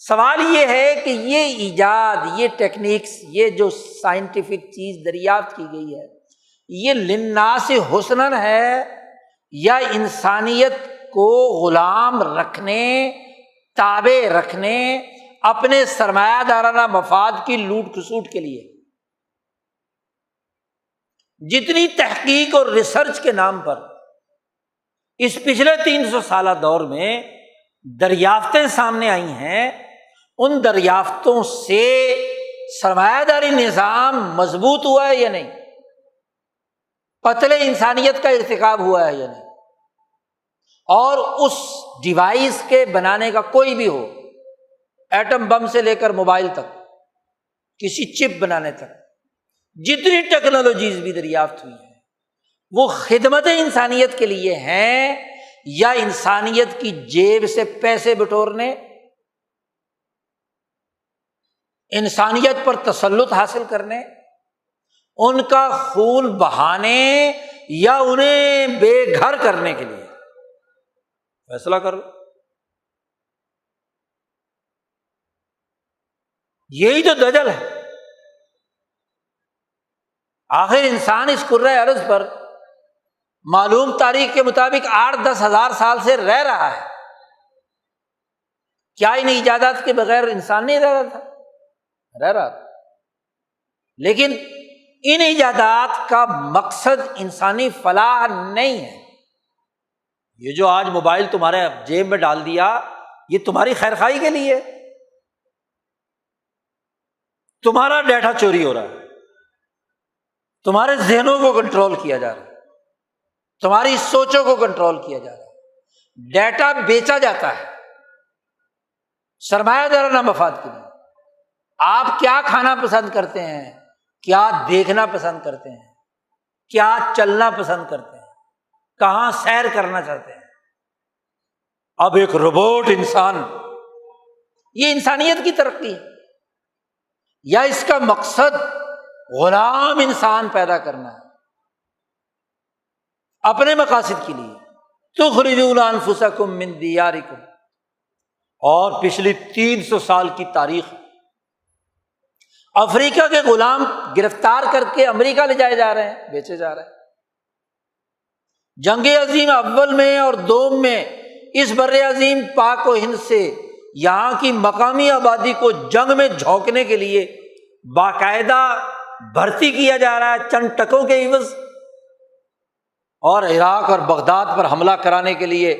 سوال یہ ہے کہ یہ ایجاد، یہ ٹیکنیکس، یہ جو سائنٹیفک چیز دریافت کی گئی ہے، یہ للناس حسناً ہے یا انسانیت کو غلام رکھنے، تابع رکھنے، اپنے سرمایہ دارانہ مفاد کی لوٹ کھسوٹ کے لیے؟ جتنی تحقیق اور ریسرچ کے نام پر اس پچھلے 300 سالہ دور میں دریافتیں سامنے آئی ہیں، ان دریافتوں سے سرمایہ داری نظام مضبوط ہوا ہے یا نہیں؟ قتل انسانیت کا ارتکاب ہوا ہے یا نہیں؟ اور اس ڈیوائس کے بنانے کا کوئی بھی ہو، ایٹم بم سے لے کر موبائل تک، کسی چپ بنانے تک، جتنی ٹیکنالوجیز بھی دریافت ہوئی ہیں وہ خدمت انسانیت کے لیے ہیں یا انسانیت کی جیب سے پیسے بٹورنے، انسانیت پر تسلط حاصل کرنے، ان کا خون بہانے یا انہیں بے گھر کرنے کے لیے؟ فیصلہ کرو۔ یہی تو دجل ہے۔ آخر انسان اس کرۂ ارض پر معلوم تاریخ کے مطابق 8-10 ہزار سال سے رہ رہا ہے۔ کیا ان ایجادات کے بغیر انسان نہیں رہ رہا تھا؟ رہ رہا تھا، لیکن ان ایجادات کا مقصد انسانی فلاح نہیں ہے۔ یہ جو آج موبائل تمہارے جیب میں ڈال دیا، یہ تمہاری خیر خواہی کے لیے، تمہارا ڈیٹا چوری ہو رہا ہے، تمہارے ذہنوں کو کنٹرول کیا جا رہا ہے، تمہاری سوچوں کو کنٹرول کیا جا رہا ہے، ڈیٹا بیچا جاتا ہے سرمایہ دارانہ مفاد کے لیے۔ آپ کیا کھانا پسند کرتے ہیں، کیا دیکھنا پسند کرتے ہیں، کیا چلنا پسند کرتے ہیں، کہاں سیر کرنا چاہتے ہیں؟ اب ایک روبوٹ انسان، یہ انسانیت کی ترقی ہے یا اس کا مقصد غلام انسان پیدا کرنا ہے اپنے مقاصد کے لیے؟ تخرجون انفسکم من دیارکم، اور پچھلی 300 سال کی تاریخ، افریقہ کے غلام گرفتار کر کے امریکہ لے جائے جا رہے ہیں، بیچے جا رہے ہیں۔ جنگ عظیم اول میں اور دوم میں اس بر عظیم پاک و ہند سے یہاں کی مقامی آبادی کو جنگ میں جھونکنے کے لیے باقاعدہ بھرتی کیا جا رہا ہے چند ٹکوں کے عوض، اور عراق اور بغداد پر حملہ کرانے کے لیے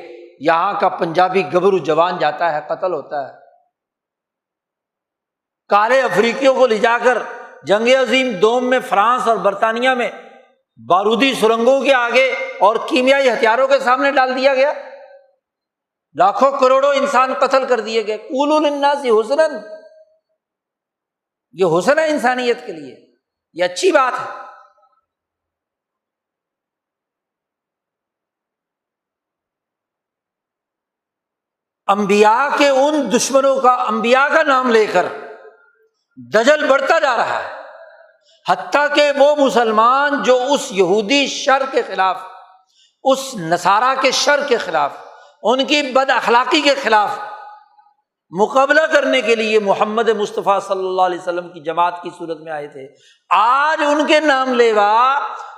یہاں کا پنجابی گبرو جوان جاتا ہے، قتل ہوتا ہے۔ کالے افریقیوں کو لے جا کر جنگ عظیم دوم میں فرانس اور برطانیہ میں بارودی سرنگوں کے آگے اور کیمیائی ہتھیاروں کے سامنے ڈال دیا گیا، لاکھوں کروڑوں انسان قتل کر دیے گئے۔ قولوا للناس حسنا، یہ حسن ہے انسانیت کے لیے، یہ اچھی بات ہے۔ انبیاء کے ان دشمنوں کا، انبیاء کا نام لے کر دجل بڑھتا جا رہا ہے، حتیٰ کہ وہ مسلمان جو اس یہودی شر کے خلاف، اس نصارہ کے شر کے خلاف، ان کی بد اخلاقی کے خلاف مقابلہ کرنے کے لیے محمد مصطفیٰ صلی اللہ علیہ وسلم کی جماعت کی صورت میں آئے تھے، آج ان کے نام لیوا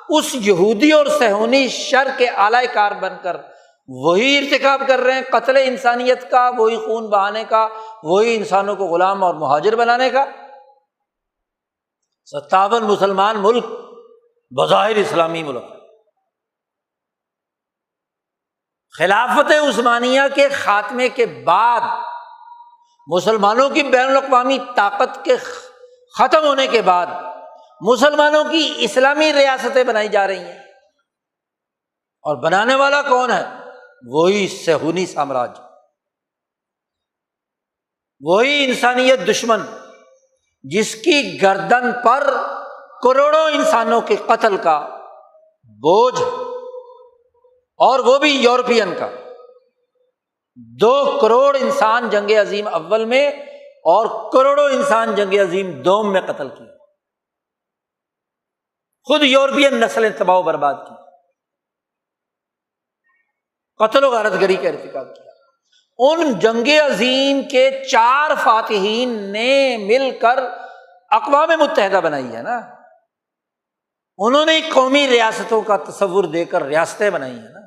اس یہودی اور صہیونی شر کے اعلی کار بن کر وہی ارتکاب کر رہے ہیں، قتل انسانیت کا، وہی خون بہانے کا، وہی انسانوں کو غلام اور مہاجر بنانے کا۔ 57 مسلمان ملک بظاہر اسلامی ملک، خلافت عثمانیہ کے خاتمے کے بعد مسلمانوں کی بین الاقوامی طاقت کے ختم ہونے کے بعد مسلمانوں کی اسلامی ریاستیں بنائی جا رہی ہیں، اور بنانے والا کون ہے؟ وہی صہیونی سامراج، وہی انسانیت دشمن جس کی گردن پر کروڑوں انسانوں کے قتل کا بوجھ، اور وہ بھی یورپین کا۔ 2 کروڑ انسان جنگ عظیم اول میں اور کروڑوں انسان جنگ عظیم دوم میں قتل کیے، خود یورپین نسلیں تباہ و برباد کی، قتل و غارت گری کا ارتکاب کیا۔ ان جنگ عظیم کے 4 فاتحین نے مل کر اقوام متحدہ بنائی ہے نا، انہوں نے قومی ریاستوں کا تصور دے کر ریاستیں بنائی ہیں نا۔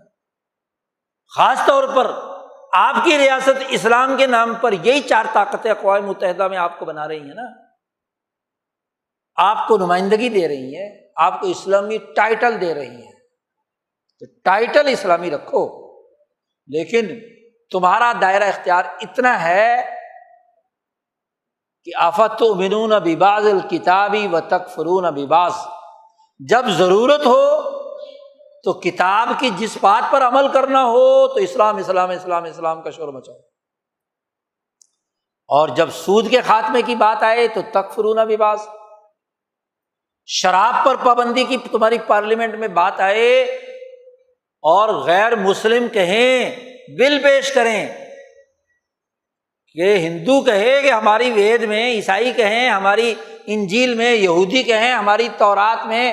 خاص طور پر آپ کی ریاست اسلام کے نام پر یہی 4 طاقتیں اقوام متحدہ میں آپ کو بنا رہی ہیں نا، آپ کو نمائندگی دے رہی ہیں، آپ کو اسلامی ٹائٹل دے رہی ہیں، تو ٹائٹل اسلامی رکھو، لیکن تمہارا دائرہ اختیار اتنا ہے کہ افتؤمنون ببعض الکتاب وتکفرون ببعض، جب ضرورت ہو تو کتاب کی جس بات پر عمل کرنا ہو تو اسلام اسلام اسلام اسلام کا شور مچاؤ، اور جب سود کے خاتمے کی بات آئے تو تکفرون ببعض، شراب پر پابندی کی تمہاری پارلیمنٹ میں بات آئے اور غیر مسلم کہیں، بل پیش کریں کہ ہندو کہے کہ ہماری وید میں، عیسائی کہیں ہماری انجیل میں، یہودی کہیں ہماری تورات میں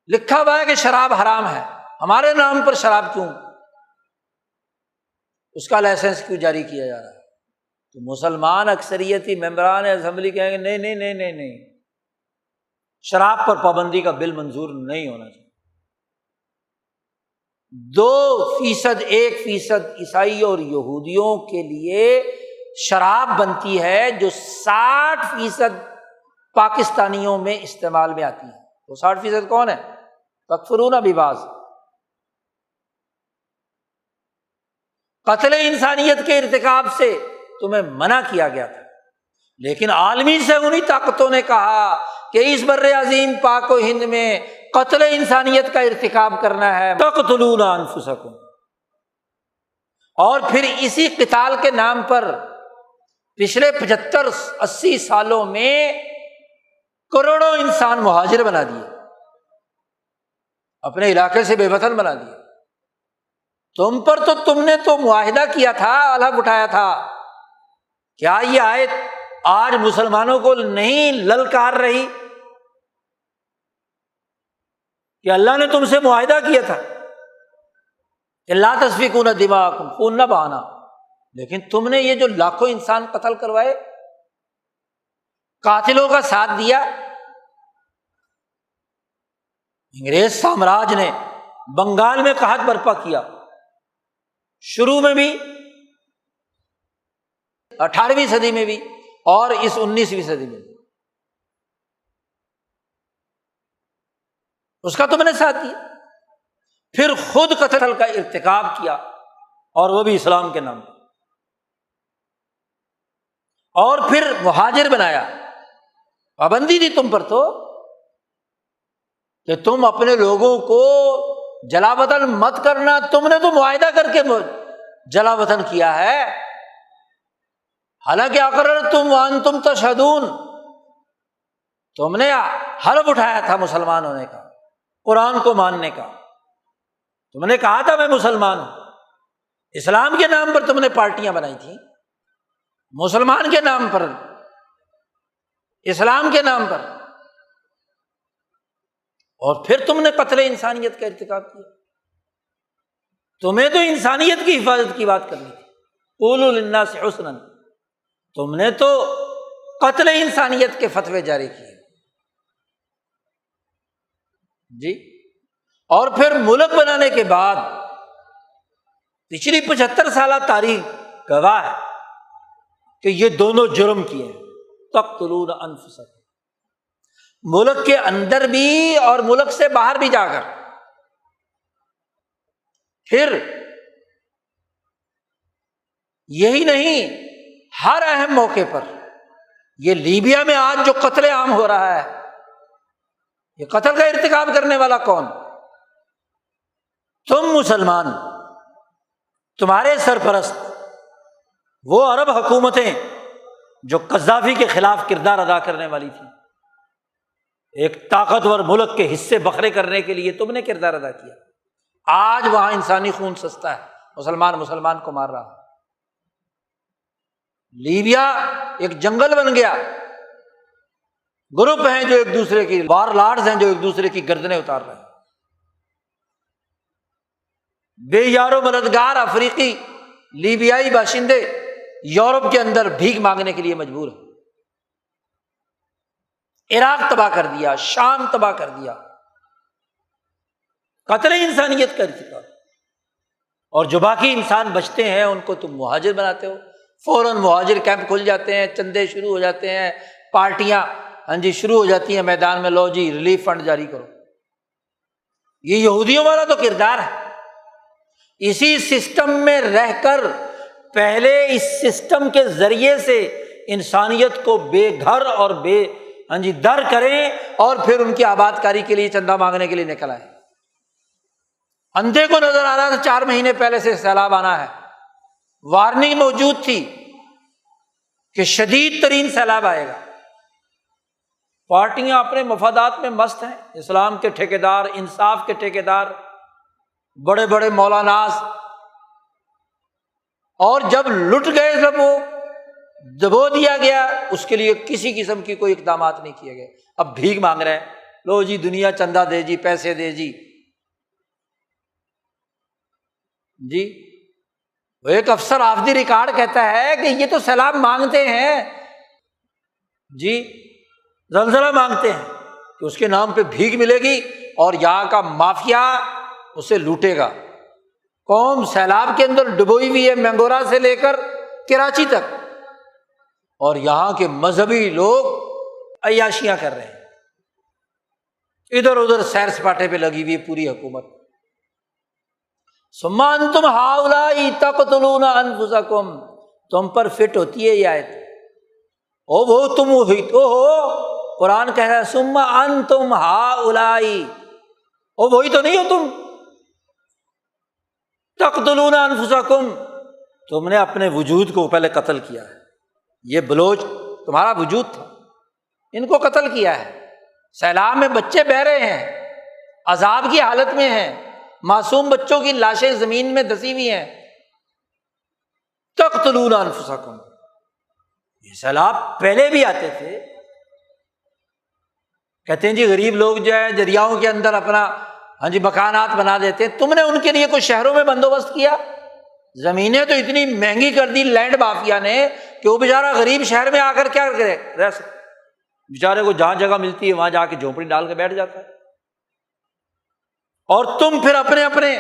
لکھا ہوا ہے کہ شراب حرام ہے، ہمارے نام پر شراب کیوں، اس کا لائسنس کیوں جاری کیا جا رہا ہے؟ تو مسلمان اکثریتی ممبران اسمبلی کہیں گے نہیں نہیں نہیں نہیں نہیں، شراب پر پابندی کا بل منظور نہیں ہونا چاہیے۔ 2% 1% عیسائی اور یہودیوں کے لیے شراب بنتی ہے جو 60% پاکستانیوں میں استعمال میں آتی ہے، وہ 60% کون ہے؟ تکفرون ببعض۔ قتل انسانیت کے ارتکاب سے تمہیں منع کیا گیا تھا، لیکن عالمی سے انہی طاقتوں نے کہا کہ اس بر عظیم پاک و ہند میں قتل انسانیت کا ارتکاب کرنا ہے، تقتلون انفسکم، اور پھر اسی قتال کے نام پر پچھلے 75-80 سالوں میں کروڑوں انسان مہاجر بنا دیے، اپنے علاقے سے بے وطن بنا دیے۔ تم نے تو معاہدہ کیا تھا، الگ اٹھایا تھا، کیا یہ آیت آج مسلمانوں کو نہیں للکار رہی کہ اللہ نے تم سے معاہدہ کیا تھا کہ لا تسفکون دماءکم، خون نہ بہانا، لیکن تم نے یہ جو لاکھوں انسان قتل کروائے، قاتلوں کا ساتھ دیا۔ انگریز سامراج نے بنگال میں قحط برپا کیا، شروع میں بھی 18ویں صدی میں بھی اور اس 19ویں صدی میں بھی، اس کا تم نے ساتھ دیا، پھر خود قتل کا ارتکاب کیا، اور وہ بھی اسلام کے نام پر، اور پھر مہاجر بنایا۔ پابندی دی تم پر تو کہ تم اپنے لوگوں کو جلا وطن مت کرنا، تم نے تو معاہدہ کر کے جلا وطن کیا ہے، حالانکہ اقررتم وانتم تشہدون، تم نے حلف اٹھایا تھا مسلمان ہونے کا، قرآن کو ماننے کا، تم نے کہا تھا میں مسلمان ہوں، اسلام کے نام پر تم نے پارٹیاں بنائی تھیں، مسلمان کے نام پر، اسلام کے نام پر، اور پھر تم نے قتل انسانیت کا ارتکاب کیا۔ تمہیں تو انسانیت کی حفاظت کی بات کرنی تھی، قولوا للناس حسنا، تم نے تو قتل انسانیت کے فتوے جاری کیے جی۔ اور پھر ملک بنانے کے بعد پچھلی 75 سالہ تاریخ گواہ ہے کہ یہ دونوں جرم کیے ہیں، تقتلون انفسکم، ملک کے اندر بھی اور ملک سے باہر بھی جا کر۔ پھر یہی نہیں، ہر اہم موقع پر، یہ لیبیا میں آج جو قتل عام ہو رہا ہے، یہ قتل کا ارتکاب کرنے والا کون؟ تم مسلمان، تمہارے سرپرست، وہ عرب حکومتیں جو قذافی کے خلاف کردار ادا کرنے والی تھی، ایک طاقتور ملک کے حصے بکھرے کرنے کے لیے تم نے کردار ادا کیا، آج وہاں انسانی خون سستا ہے، مسلمان کو مار رہا ہے۔ لیبیا ایک جنگل بن گیا، گروپ ہیں جو ایک دوسرے کی وار لارڈز ہیں جو ایک دوسرے کی گردنیں اتار رہے ہیں۔ بے یار و مددگار افریقی لیبیائی باشندے یورپ کے اندر بھیک مانگنے کے لیے مجبور ہیں۔ عراق تباہ کر دیا، شام تباہ کر دیا، قتل انسانیت کر چکا۔ اور جو باقی انسان بچتے ہیں ان کو تم مہاجر بناتے ہو، فوراً مہاجر کیمپ کھل جاتے ہیں، چندے شروع ہو جاتے ہیں، پارٹیاں شروع ہو جاتی ہیں میدان میں، لو جی ریلیف فنڈ جاری کرو۔ یہ یہودیوں والا تو کردار ہے۔ اسی سسٹم میں رہ کر پہلے اس سسٹم کے ذریعے سے انسانیت کو بے گھر اور بے در کریں اور پھر ان کی آباد کاری کے لیے چندہ مانگنے کے لیے نکل آئے۔ اندھے کو نظر آ رہا تھا 4 مہینے پہلے سے سیلاب آنا ہے، وارننگ موجود تھی کہ شدید ترین سیلاب آئے گا۔ پارٹیاں اپنے مفادات میں مست ہیں، اسلام کے ٹھیکیدار، انصاف کے ٹھیکیدار، بڑے بڑے مولاناز، اور جب لٹ گئے جب وہ دبو دیا گیا، اس کے لیے کسی قسم کی کوئی اقدامات نہیں کیے گئے۔ اب بھیک مانگ رہے ہیں، لو جی دنیا چندہ دے جی، پیسے دے جی۔ وہ ایک افسر آف دی ریکارڈ کہتا ہے کہ یہ تو سیلاب مانگتے ہیں زلزلہ مانگتے ہیں کہ اس کے نام پہ بھیک ملے گی اور یہاں کا مافیا اسے لوٹے گا۔ قوم سیلاب کے اندر ڈبوئی ہوئی ہے، مینگورا سے لے کر کراچی تک، اور یہاں کے مذہبی لوگ عیاشیاں کر رہے ہیں، ادھر ادھر سیر سپاٹے پہ لگی ہوئی پوری حکومت۔ ثم انتم ہؤلاء تقتلون انفسکم، تم پر فٹ ہوتی ہے یہ آیت۔ او وہ تم وہی تو ہو، قرآن کہہ رہا ہے ثم انتم ہؤلاء، او وہی تو نہیں ہو تم، تقتلون انفسکم، تم نے اپنے وجود کو پہلے قتل کیا ہے۔ یہ بلوچ تمہارا وجود تھا، ان کو قتل کیا ہے۔ سیلاب میں بچے بہہ رہے ہیں، عذاب کی حالت میں ہیں، معصوم بچوں کی لاشیں زمین میں دسی ہوئی ہیں۔ تقتلون انفسکم، یہ سیلاب پہلے بھی آتے تھے۔ کہتے ہیں جی غریب لوگ جو ہے دریاؤں کے اندر اپنا مکانات بنا دیتے ہیں، تم نے ان کے لیے کوئی شہروں میں بندوبست کیا؟ زمینیں تو اتنی مہنگی کر دی لینڈ مافیا نے کہ وہ بیچارہ غریب شہر میں آ کر کیا کرے، رہ سکتے، بیچارے کو جہاں جگہ ملتی ہے وہاں جا کے جھونپڑی ڈال کے بیٹھ جاتا ہے۔ اور تم پھر اپنے اپنے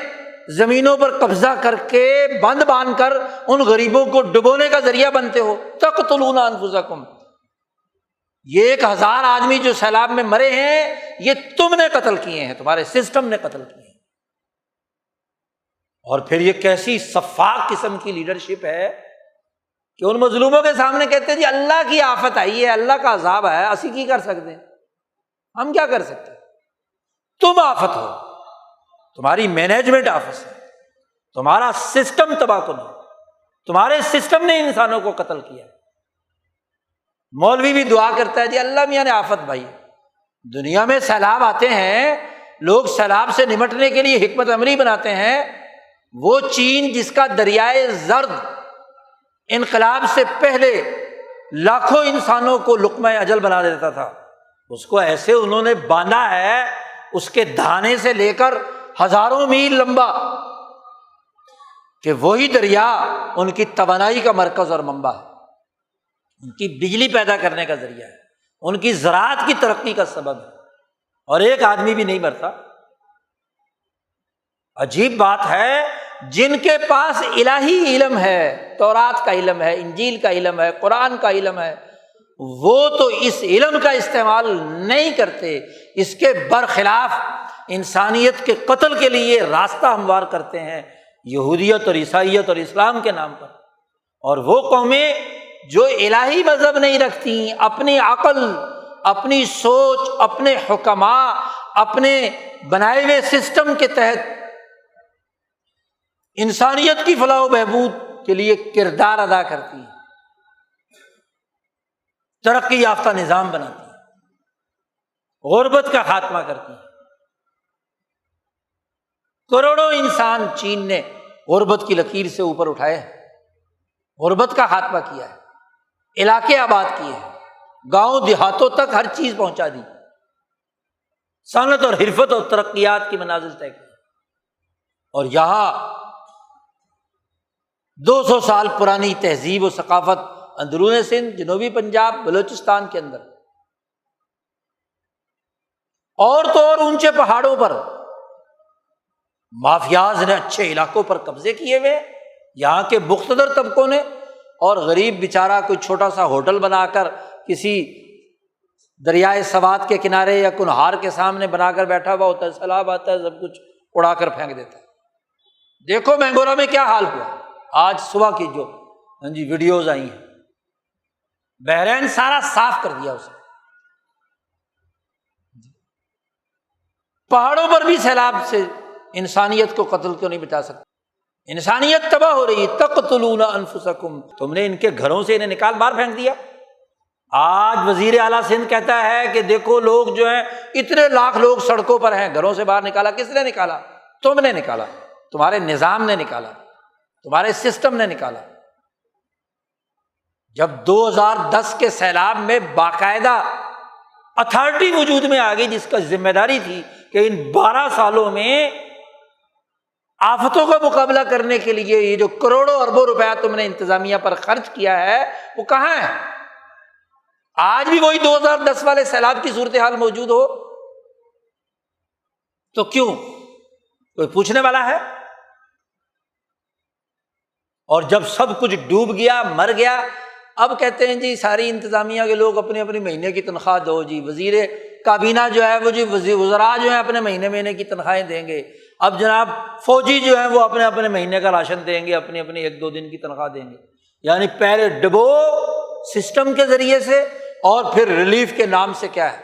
زمینوں پر قبضہ کر کے بند باندھ کر ان غریبوں کو ڈبونے کا ذریعہ بنتے ہو۔ تقتلون انفسکم، یہ 1000 آدمی جو سیلاب میں مرے ہیں یہ تم نے قتل کیے ہیں، تمہارے سسٹم نے قتل کیے ہیں۔ اور پھر یہ کیسی سفاک قسم کی لیڈرشپ ہے کہ ان مظلوموں کے سامنے کہتے ہیں جی اللہ کی آفت آئی ہے، اللہ کا عذاب ہے، اسی کی کر سکتے ہیں، ہم کیا کر سکتے ہیں؟ تم آفت ہو، تمہاری مینجمنٹ آفس ہے، تمہارا سسٹم تباہ کن ہے، تمہارے سسٹم نے انسانوں کو قتل کیا۔ مولوی بھی دعا کرتا ہے جی اللہ میاں نے آفت بھائی، دنیا میں سیلاب آتے ہیں، لوگ سیلاب سے نمٹنے کے لیے حکمت عملی بناتے ہیں۔ وہ چین جس کا دریائے زرد انقلاب سے پہلے لاکھوں انسانوں کو لقمہ اجل بنا دیتا تھا، اس کو ایسے انہوں نے باندھا ہے، اس کے دھانے سے لے کر ہزاروں میل لمبا، کہ وہی دریا ان کی توانائی کا مرکز اور منبع ہے، ان کی بجلی پیدا کرنے کا ذریعہ ہے، ان کی زراعت کی ترقی کا سبب ہے، اور ایک آدمی بھی نہیں مرتا۔ عجیب بات ہے، جن کے پاس الہی علم ہے، تورات کا علم ہے، انجیل کا علم ہے، قرآن کا علم ہے، وہ تو اس علم کا استعمال نہیں کرتے، اس کے برخلاف انسانیت کے قتل کے لیے راستہ ہموار کرتے ہیں، یہودیت اور عیسائیت اور اسلام کے نام پر۔ اور وہ قومیں جو الہی مذہب نہیں رکھتی، اپنی عقل، اپنی سوچ، اپنے حکماء، اپنے بنائے ہوئے سسٹم کے تحت انسانیت کی فلاح و بہبود کے لیے کردار ادا کرتی ہے، ترقی یافتہ نظام بناتی ہے، غربت کا خاتمہ کرتی ہے۔ کروڑوں انسان چین نے غربت کی لکیر سے اوپر اٹھائے ہیں، غربت کا خاتمہ کیا ہے، علاقے آباد کیے ہیں، گاؤں دیہاتوں تک ہر چیز پہنچا دی، صنعت اور حرفت اور ترقیات کی منازل طے کی۔ اور یہاں 200 سال پرانی تہذیب و ثقافت اندرون سندھ، جنوبی پنجاب، بلوچستان کے اندر، اور تو اور اونچے پہاڑوں پر مافیاز نے اچھے علاقوں پر قبضے کیے ہوئے، یہاں کے مقتدر طبقوں نے، اور غریب بیچارہ کوئی چھوٹا سا ہوٹل بنا کر کسی دریائے سوات کے کنارے یا کنہار کے سامنے بنا کر بیٹھا ہوا ہوتا ہے، سیلاب آتا ہے سب کچھ اڑا کر پھینک دیتا ہے۔ دیکھو مینگورا میں کیا حال ہوا، آج صبح کی جو ویڈیوز آئی ہیں، بحرین سارا صاف کر دیا اسے۔ پہاڑوں پر بھی سیلاب سے انسانیت کو قتل کیوں نہیں بچا سکتے؟ انسانیت تباہ ہو رہی ہے۔ تقتلون انفسکم، تم نے ان کے گھروں سے انہیں نکال باہر پھینک دیا۔ آج وزیر اعلیٰ سندھ کہتا ہے کہ دیکھو لوگ جو ہیں اتنے لاکھ لوگ سڑکوں پر ہیں، گھروں سے باہر نکالا کس نے نکالا؟ تم نے نکالا، تمہارے نظام نے نکالا، تمہارے سسٹم نے نکالا۔ جب 2010 کے سیلاب میں باقاعدہ اتھارٹی وجود میں آ گئی جس کا ذمہ داری تھی کہ ان 12 سالوں میں آفتوں کا مقابلہ کرنے کے لیے یہ جو کروڑوں اربوں روپیہ تم نے انتظامیہ پر خرچ کیا ہے وہ کہاں ہے؟ آج بھی وہی 2010 والے سیلاب کی صورتحال موجود ہو تو کیوں؟ کوئی پوچھنے والا ہے؟ اور جب سب کچھ ڈوب گیا، مر گیا، اب کہتے ہیں جی ساری انتظامیہ کے لوگ اپنے اپنے مہینے کی تنخواہ دو، جی وزیر کابینہ جو ہے وہ جی وزراء جو ہیں اپنے مہینے کی تنخواہیں دیں گے، اب جناب فوجی جو ہیں وہ اپنے اپنے مہینے کا راشن دیں گے، اپنی اپنی 1-2 دن کی تنخواہ دیں گے۔ یعنی پہلے ڈبو سسٹم کے ذریعے سے اور پھر ریلیف کے نام سے کیا ہے،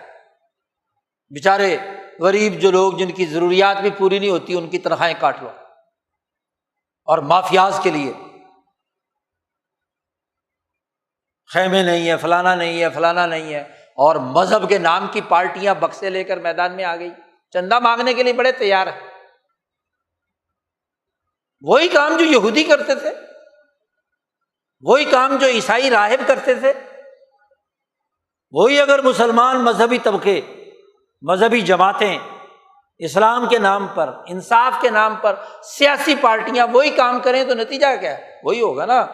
بیچارے غریب جو لوگ جن کی ضروریات بھی پوری نہیں ہوتی ان کی تنخواہیں کاٹ لو، اور مافیاز کے لیے خیمے نہیں ہے، فلانا نہیں ہے، فلانا نہیں ہے، اور مذہب کے نام کی پارٹیاں بکسے لے کر میدان میں آ گئی، چندہ مانگنے کے لیے بڑے تیار ہیں۔ وہی کام جو یہودی کرتے تھے، وہی کام جو عیسائی راہب کرتے تھے، وہی اگر مسلمان مذہبی طبقے، مذہبی جماعتیں اسلام کے نام پر، انصاف کے نام پر سیاسی پارٹیاں وہی کام کریں تو نتیجہ کیا ہے؟ وہی ہوگا نا۔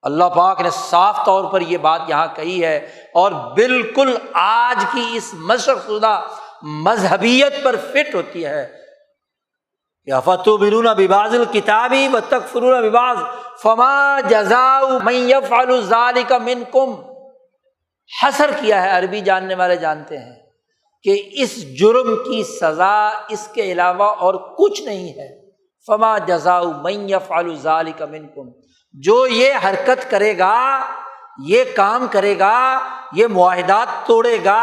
اللہ پاک نے صاف طور پر یہ بات یہاں کہی ہے، اور بالکل آج کی اس مشرق شدہ مذہبیت پر فٹ ہوتی ہے کہ افتؤمنون ببعض الکتاب وتکفرون ببعض فما جزاء من یفعل ذلک منکم۔ حصر کیا ہے، عربی جاننے والے جانتے ہیں کہ اس جرم کی سزا اس کے علاوہ اور کچھ نہیں ہے۔ فما جزاء من یفعل ذلک منکم، جو یہ حرکت کرے گا، یہ کام کرے گا، یہ معاہدات توڑے گا،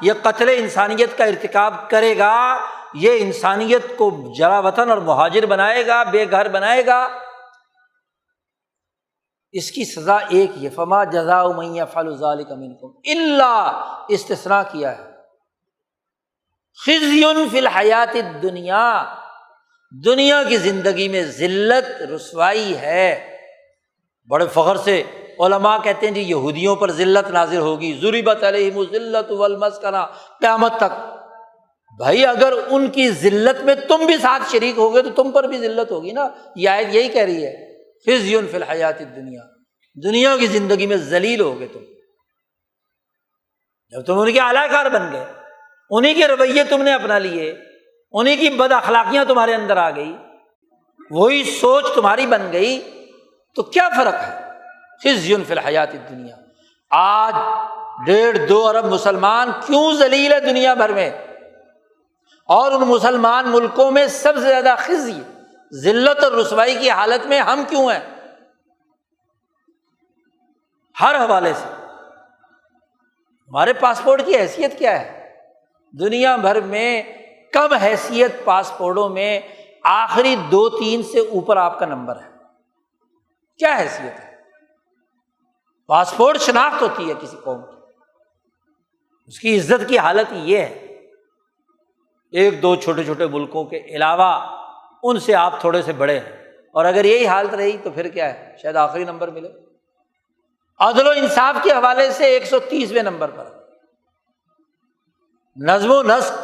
یہ قتل انسانیت کا ارتکاب کرے گا، یہ انسانیت کو جلا وطن اور مہاجر بنائے گا، بے گھر بنائے گا، اس کی سزا ایک یہ فما جزاء من یفعل ذلک منکم، الا استثناء کیا ہے خزی فی الحیات الدنیا، دنیا کی زندگی میں ذلت رسوائی ہے۔ بڑے فخر سے علماء کہتے ہیں جی یہودیوں پر ذلت نازل ہوگی، ضربت علیہم الذلۃ والمسکنہ، قیامت تک۔ بھائی اگر ان کی ذلت میں تم بھی ساتھ شریک ہوگے تو تم پر بھی ذلت ہوگی نا۔ یہ آیت یہی کہہ رہی ہے، خزی فی الحیات الدنیا، دنیا کی زندگی میں ذلیل ہوگے تم جب تم ان کے اعلی کار بن گئے، انہی کے رویے تم نے اپنا لیے، انہی کی بد اخلاقیاں تمہارے اندر آ گئی، وہی سوچ تمہاری بن گئی، تو کیا فرق ہے؟ خزی فی الحیات الدنیا۔ آج 1.5-2 ارب مسلمان کیوں ذلیل ہے دنیا بھر میں، اور ان مسلمان ملکوں میں سب سے زیادہ خزی، ذلت اور رسوائی کی حالت میں ہم کیوں ہیں؟ ہر حوالے سے ہمارے پاسپورٹ کی حیثیت کیا ہے؟ دنیا بھر میں کم حیثیت پاسپورٹوں میں آخری 2-3 سے اوپر آپ کا نمبر ہے۔ کیا حیثیت ہے؟ پاسپورٹ شناخت ہوتی ہے کسی قوم کی، اس کی عزت کی حالت یہ ہے۔ 1-2 چھوٹے چھوٹے ملکوں کے علاوہ ان سے آپ تھوڑے سے بڑے ہیں، اور اگر یہی حالت رہی تو پھر کیا ہے، شاید آخری نمبر ملے۔ عدل و انصاف کے حوالے سے 130ویں نمبر پر، نظم و نسق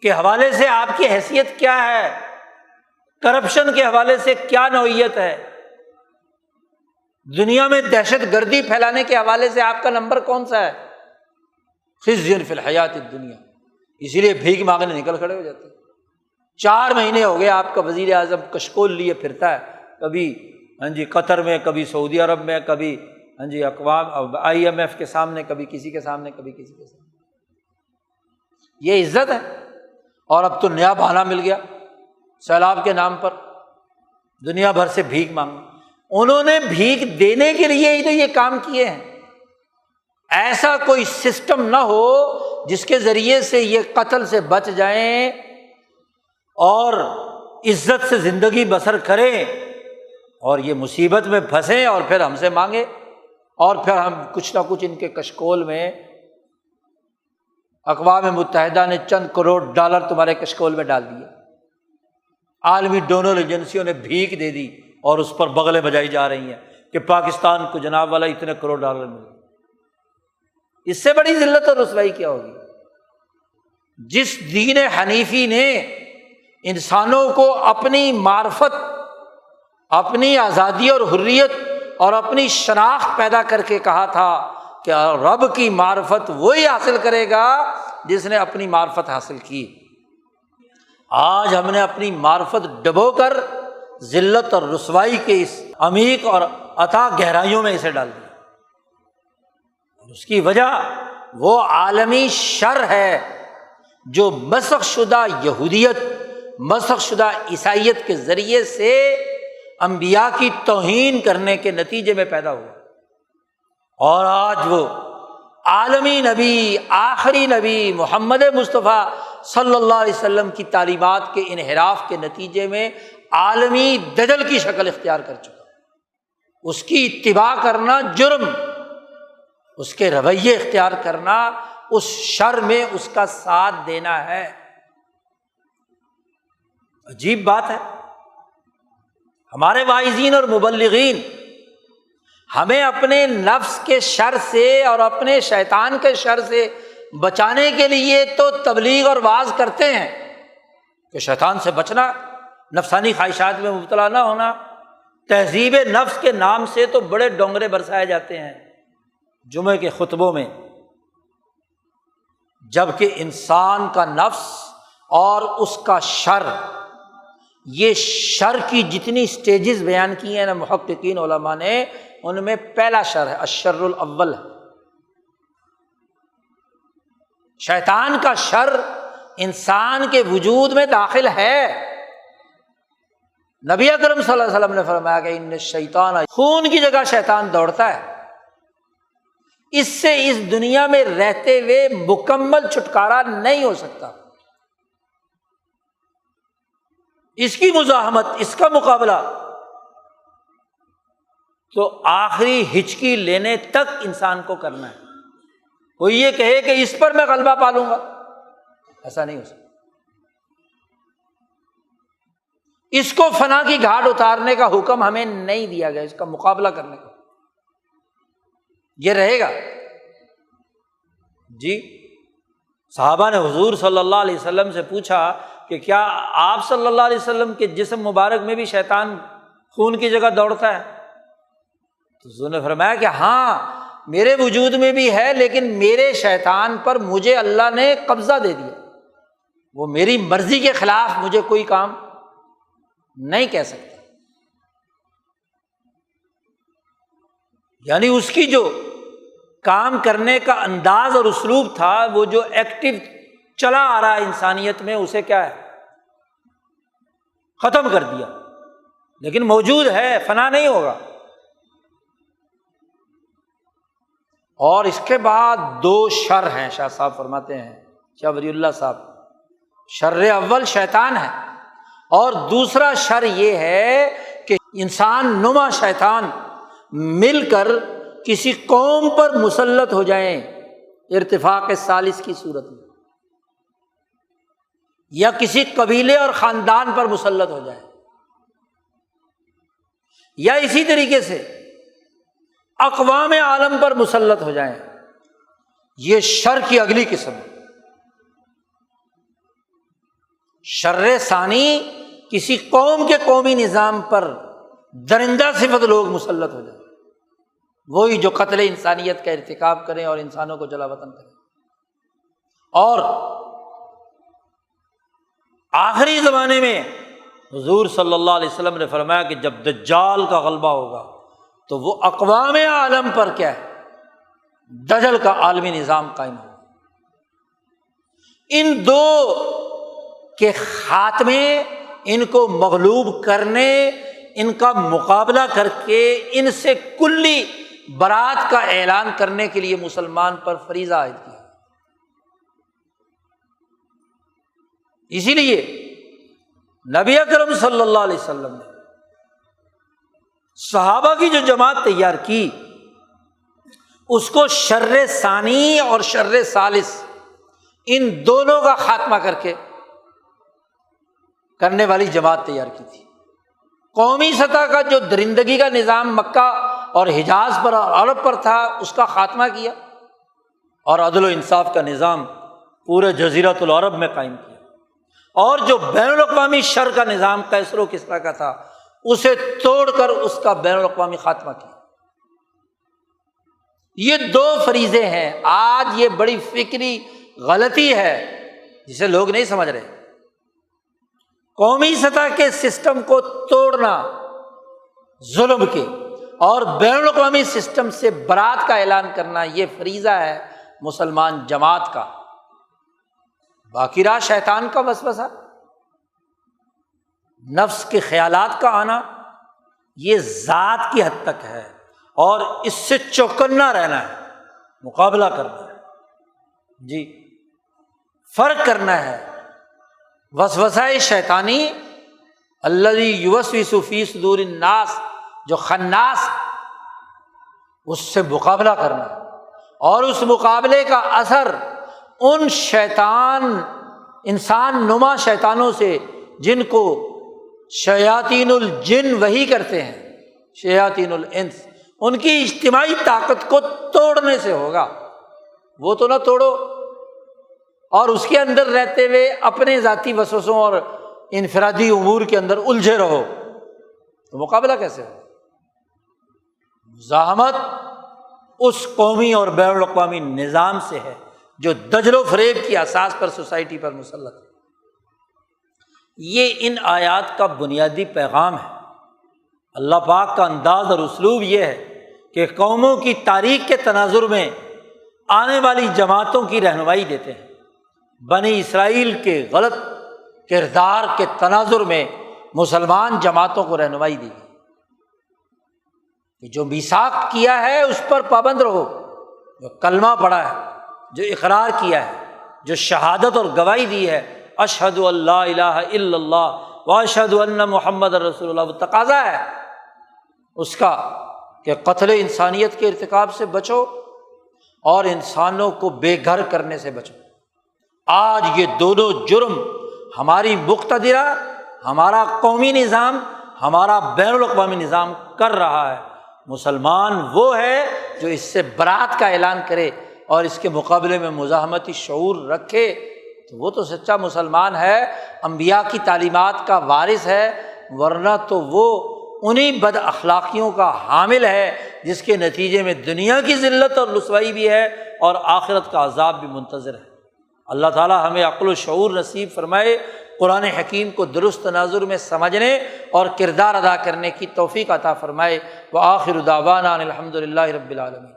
کے حوالے سے آپ کی حیثیت کیا ہے، کرپشن کے حوالے سے کیا نوعیت ہے، دنیا میں دہشت گردی پھیلانے کے حوالے سے آپ کا نمبر کون سا ہے، خزي فی الحیات الدنیا۔ اسی لیے بھیک مانگنے نکل کھڑے ہو جاتے ہیں۔ 4 مہینے ہو گئے آپ کا وزیر اعظم کشکول لیے پھرتا ہے، کبھی قطر میں، کبھی سعودی عرب میں، کبھی اقوام IMF کے سامنے، کبھی کسی کے سامنے، کبھی کسی کے سامنے۔ یہ عزت ہے؟ اور اب تو نیا بہانہ مل گیا، سیلاب کے نام پر دنیا بھر سے بھیک مانگنا۔ انہوں نے بھیک دینے کے لیے ہی تو یہ کام کیے ہیں۔ ایسا کوئی سسٹم نہ ہو جس کے ذریعے سے یہ قتل سے بچ جائیں اور عزت سے زندگی بسر کریں، اور یہ مصیبت میں پھنسیں اور پھر ہم سے مانگے، اور پھر ہم کچھ نہ کچھ ان کے کشکول میں، اقوام متحدہ نے چند کروڑ ڈالر تمہارے کشکول میں ڈال دیے، عالمی ڈونر ایجنسیوں نے بھیک دے دی اور اس پر بغلیں بجائی جا رہی ہیں کہ پاکستان کو جناب والا اتنے کروڑ ڈالر ملے۔ اس سے بڑی ذلت اور رسوائی کیا ہوگی؟ جس دین حنیفی نے انسانوں کو اپنی معرفت، اپنی آزادی اور حریت اور اپنی شناخت پیدا کر کے کہا تھا کہ رب کی معرفت وہی حاصل کرے گا جس نے اپنی معرفت حاصل کی، آج ہم نے اپنی معرفت ڈبو کر ذلت اور رسوائی کے اس عمیق اور اتھاہ گہرائیوں میں اسے ڈال دیا، اور اس کی وجہ وہ عالمی شر ہے جو مسخ شدہ یہودیت، مسخ شدہ عیسائیت کے ذریعے سے انبیاء کی توہین کرنے کے نتیجے میں پیدا ہوا، اور آج وہ عالمی نبی، آخری نبی محمد مصطفیٰ صلی اللہ علیہ وسلم کی تعلیمات کے انحراف کے نتیجے میں عالمی دجل کی شکل اختیار کر چکا۔ اس کی اتباع کرنا جرم، اس کے رویے اختیار کرنا اس شر میں اس کا ساتھ دینا ہے۔ عجیب بات ہے، ہمارے واعظین اور مبلغین ہمیں اپنے نفس کے شر سے اور اپنے شیطان کے شر سے بچانے کے لیے تو تبلیغ اور وعظ کرتے ہیں کہ شیطان سے بچنا، نفسانی خواہشات میں مبتلا نہ ہونا، تہذیب نفس کے نام سے تو بڑے ڈونگرے برسائے جاتے ہیں جمعے کے خطبوں میں، جبکہ انسان کا نفس اور اس کا شر، یہ شر کی جتنی سٹیجز بیان کی ہیں نا محققین علماء نے، ان میں پہلا شر ہے الشر الاول ہے۔ شیطان کا شر انسان کے وجود میں داخل ہے۔ نبی اکرم صلی اللہ علیہ وسلم نے فرمایا کہ ان الشیطان، خون کی جگہ شیطان دوڑتا ہے، اس سے اس دنیا میں رہتے ہوئے مکمل چھٹکارا نہیں ہو سکتا۔ اس کی مزاحمت، اس کا مقابلہ تو آخری ہچکی لینے تک انسان کو کرنا ہے۔ کوئی یہ کہے کہ اس پر میں غلبہ پا لوں گا، ایسا نہیں ہو سکتا۔ اس کو فنا کی گھاٹ اتارنے کا حکم ہمیں نہیں دیا گیا، اس کا مقابلہ کرنے کا یہ رہے گا۔ جی صحابہ نے حضور صلی اللہ علیہ وسلم سے پوچھا کہ کیا آپ صلی اللہ علیہ وسلم کے جسم مبارک میں بھی شیطان خون کی جگہ دوڑتا ہے؟ تو حضور نے فرمایا کہ ہاں میرے وجود میں بھی ہے، لیکن میرے شیطان پر مجھے اللہ نے قبضہ دے دیا، وہ میری مرضی کے خلاف مجھے کوئی کام نہیں کہہ سکتا۔ یعنی اس کی جو کام کرنے کا انداز اور اسلوب تھا، وہ جو ایکٹیو چلا آ رہا ہے انسانیت میں، اسے کیا ہے ختم کر دیا، لیکن موجود ہے، فنا نہیں ہوگا۔ اور اس کے بعد 2 شر ہیں، شاہ صاحب فرماتے ہیں، شاہ ولی اللہ صاحب، شر اول شیطان ہے، اور دوسرا شر یہ ہے کہ انسان نما شیطان مل کر کسی قوم پر مسلط ہو جائیں ارتفاق ثالث کی صورت میں۔ یا کسی قبیلے اور خاندان پر مسلط ہو جائے، یا اسی طریقے سے اقوام عالم پر مسلط ہو جائیں، یہ شر کی اگلی قسم ہے۔ شر ثانی کسی قوم کے قومی نظام پر درندہ صفت لوگ مسلط ہو جائیں، وہی جو قتل انسانیت کا ارتکاب کریں اور انسانوں کو جلا وطن کریں۔ اور آخری زمانے میں حضور صلی اللہ علیہ وسلم نے فرمایا کہ جب دجال کا غلبہ ہوگا تو وہ اقوام عالم پر کیا ہے، دجل کا عالمی نظام قائم ہوگا۔ ان دو کے خاتمے، ان کو مغلوب کرنے، ان کا مقابلہ کر کے ان سے کلی برات کا اعلان کرنے کے لیے مسلمان پر فریضہ عائد کیا۔ اسی لیے نبی اکرم صلی اللہ علیہ وسلم نے صحابہ کی جو جماعت تیار کی، اس کو شر ثانی اور شر ثالث ان دونوں کا خاتمہ کر کے کرنے والی جماعت تیار کی تھی۔ قومی سطح کا جو درندگی کا نظام مکہ اور حجاز پر اور عرب پر تھا، اس کا خاتمہ کیا، اور عدل و انصاف کا نظام پورے جزیرۃ العرب میں قائم کیا، اور جو بین الاقوامی شر کا نظام قیصر و کسریٰ کا تھا، اسے توڑ کر اس کا بین الاقوامی خاتمہ کیا۔ یہ دو فریضے ہیں۔ آج یہ بڑی فکری غلطی ہے جسے لوگ نہیں سمجھ رہے۔ قومی سطح کے سسٹم کو توڑنا ظلم کے، اور بین الاقوامی سسٹم سے برات کا اعلان کرنا، یہ فریضہ ہے مسلمان جماعت کا۔ باقی رہا شیطان کا وسوسہ، نفس کے خیالات کا آنا، یہ ذات کی حد تک ہے، اور اس سے چوکنا رہنا ہے، مقابلہ کرنا ہے، جی فرق کرنا ہے۔ وسوسہ شیطانی الذی یوسوس فی صدور الناس، جو خناس، اس سے مقابلہ کرنا، اور اس مقابلے کا اثر ان شیطان، انسان نما شیطانوں سے، جن کو شیاطین الجن وحی کرتے ہیں، شیاطین الانس، ان کی اجتماعی طاقت کو توڑنے سے ہوگا۔ وہ تو نہ توڑو، اور اس کے اندر رہتے ہوئے اپنے ذاتی وسوسوں اور انفرادی امور کے اندر الجھے رہو، تو مقابلہ کیسے ہو؟ مزاحمت اس قومی اور بین الاقوامی نظام سے ہے جو دجل و فریب کی اساس پر سوسائٹی پر مسلط ہے۔ یہ ان آیات کا بنیادی پیغام ہے۔ اللہ پاک کا انداز اور اسلوب یہ ہے کہ قوموں کی تاریخ کے تناظر میں آنے والی جماعتوں کی رہنمائی دیتے ہیں۔ بنی اسرائیل کے غلط کردار کے تناظر میں مسلمان جماعتوں کو رہنمائی دی گئی کہ جو میثاق کیا ہے اس پر پابند رہو، جو کلمہ پڑھا ہے، جو اقرار کیا ہے، جو شہادت اور گواہی دی ہے، اشہد ان لا الہ الا اللہ واشہد ان محمد رسول اللہ، وہ تقاضا ہے اس کا کہ قتل انسانیت کے ارتکاب سے بچو اور انسانوں کو بے گھر کرنے سے بچو۔ آج یہ دونوں جرم ہماری مقتدرہ، ہمارا قومی نظام، ہمارا بین الاقوامی نظام کر رہا ہے۔ مسلمان وہ ہے جو اس سے برات کا اعلان کرے اور اس کے مقابلے میں مزاحمتی شعور رکھے، تو وہ تو سچا مسلمان ہے، انبیاء کی تعلیمات کا وارث ہے، ورنہ تو وہ انہی بد اخلاقیوں کا حامل ہے جس کے نتیجے میں دنیا کی ذلت اور رسوائی بھی ہے اور آخرت کا عذاب بھی منتظر ہے۔ اللہ تعالیٰ ہمیں عقل و شعور نصیب فرمائے، قرآن حکیم کو درست تناظر میں سمجھنے اور کردار ادا کرنے کی توفیق عطا فرمائے۔ وآخر دعوانا الحمد للہ رب العالمین۔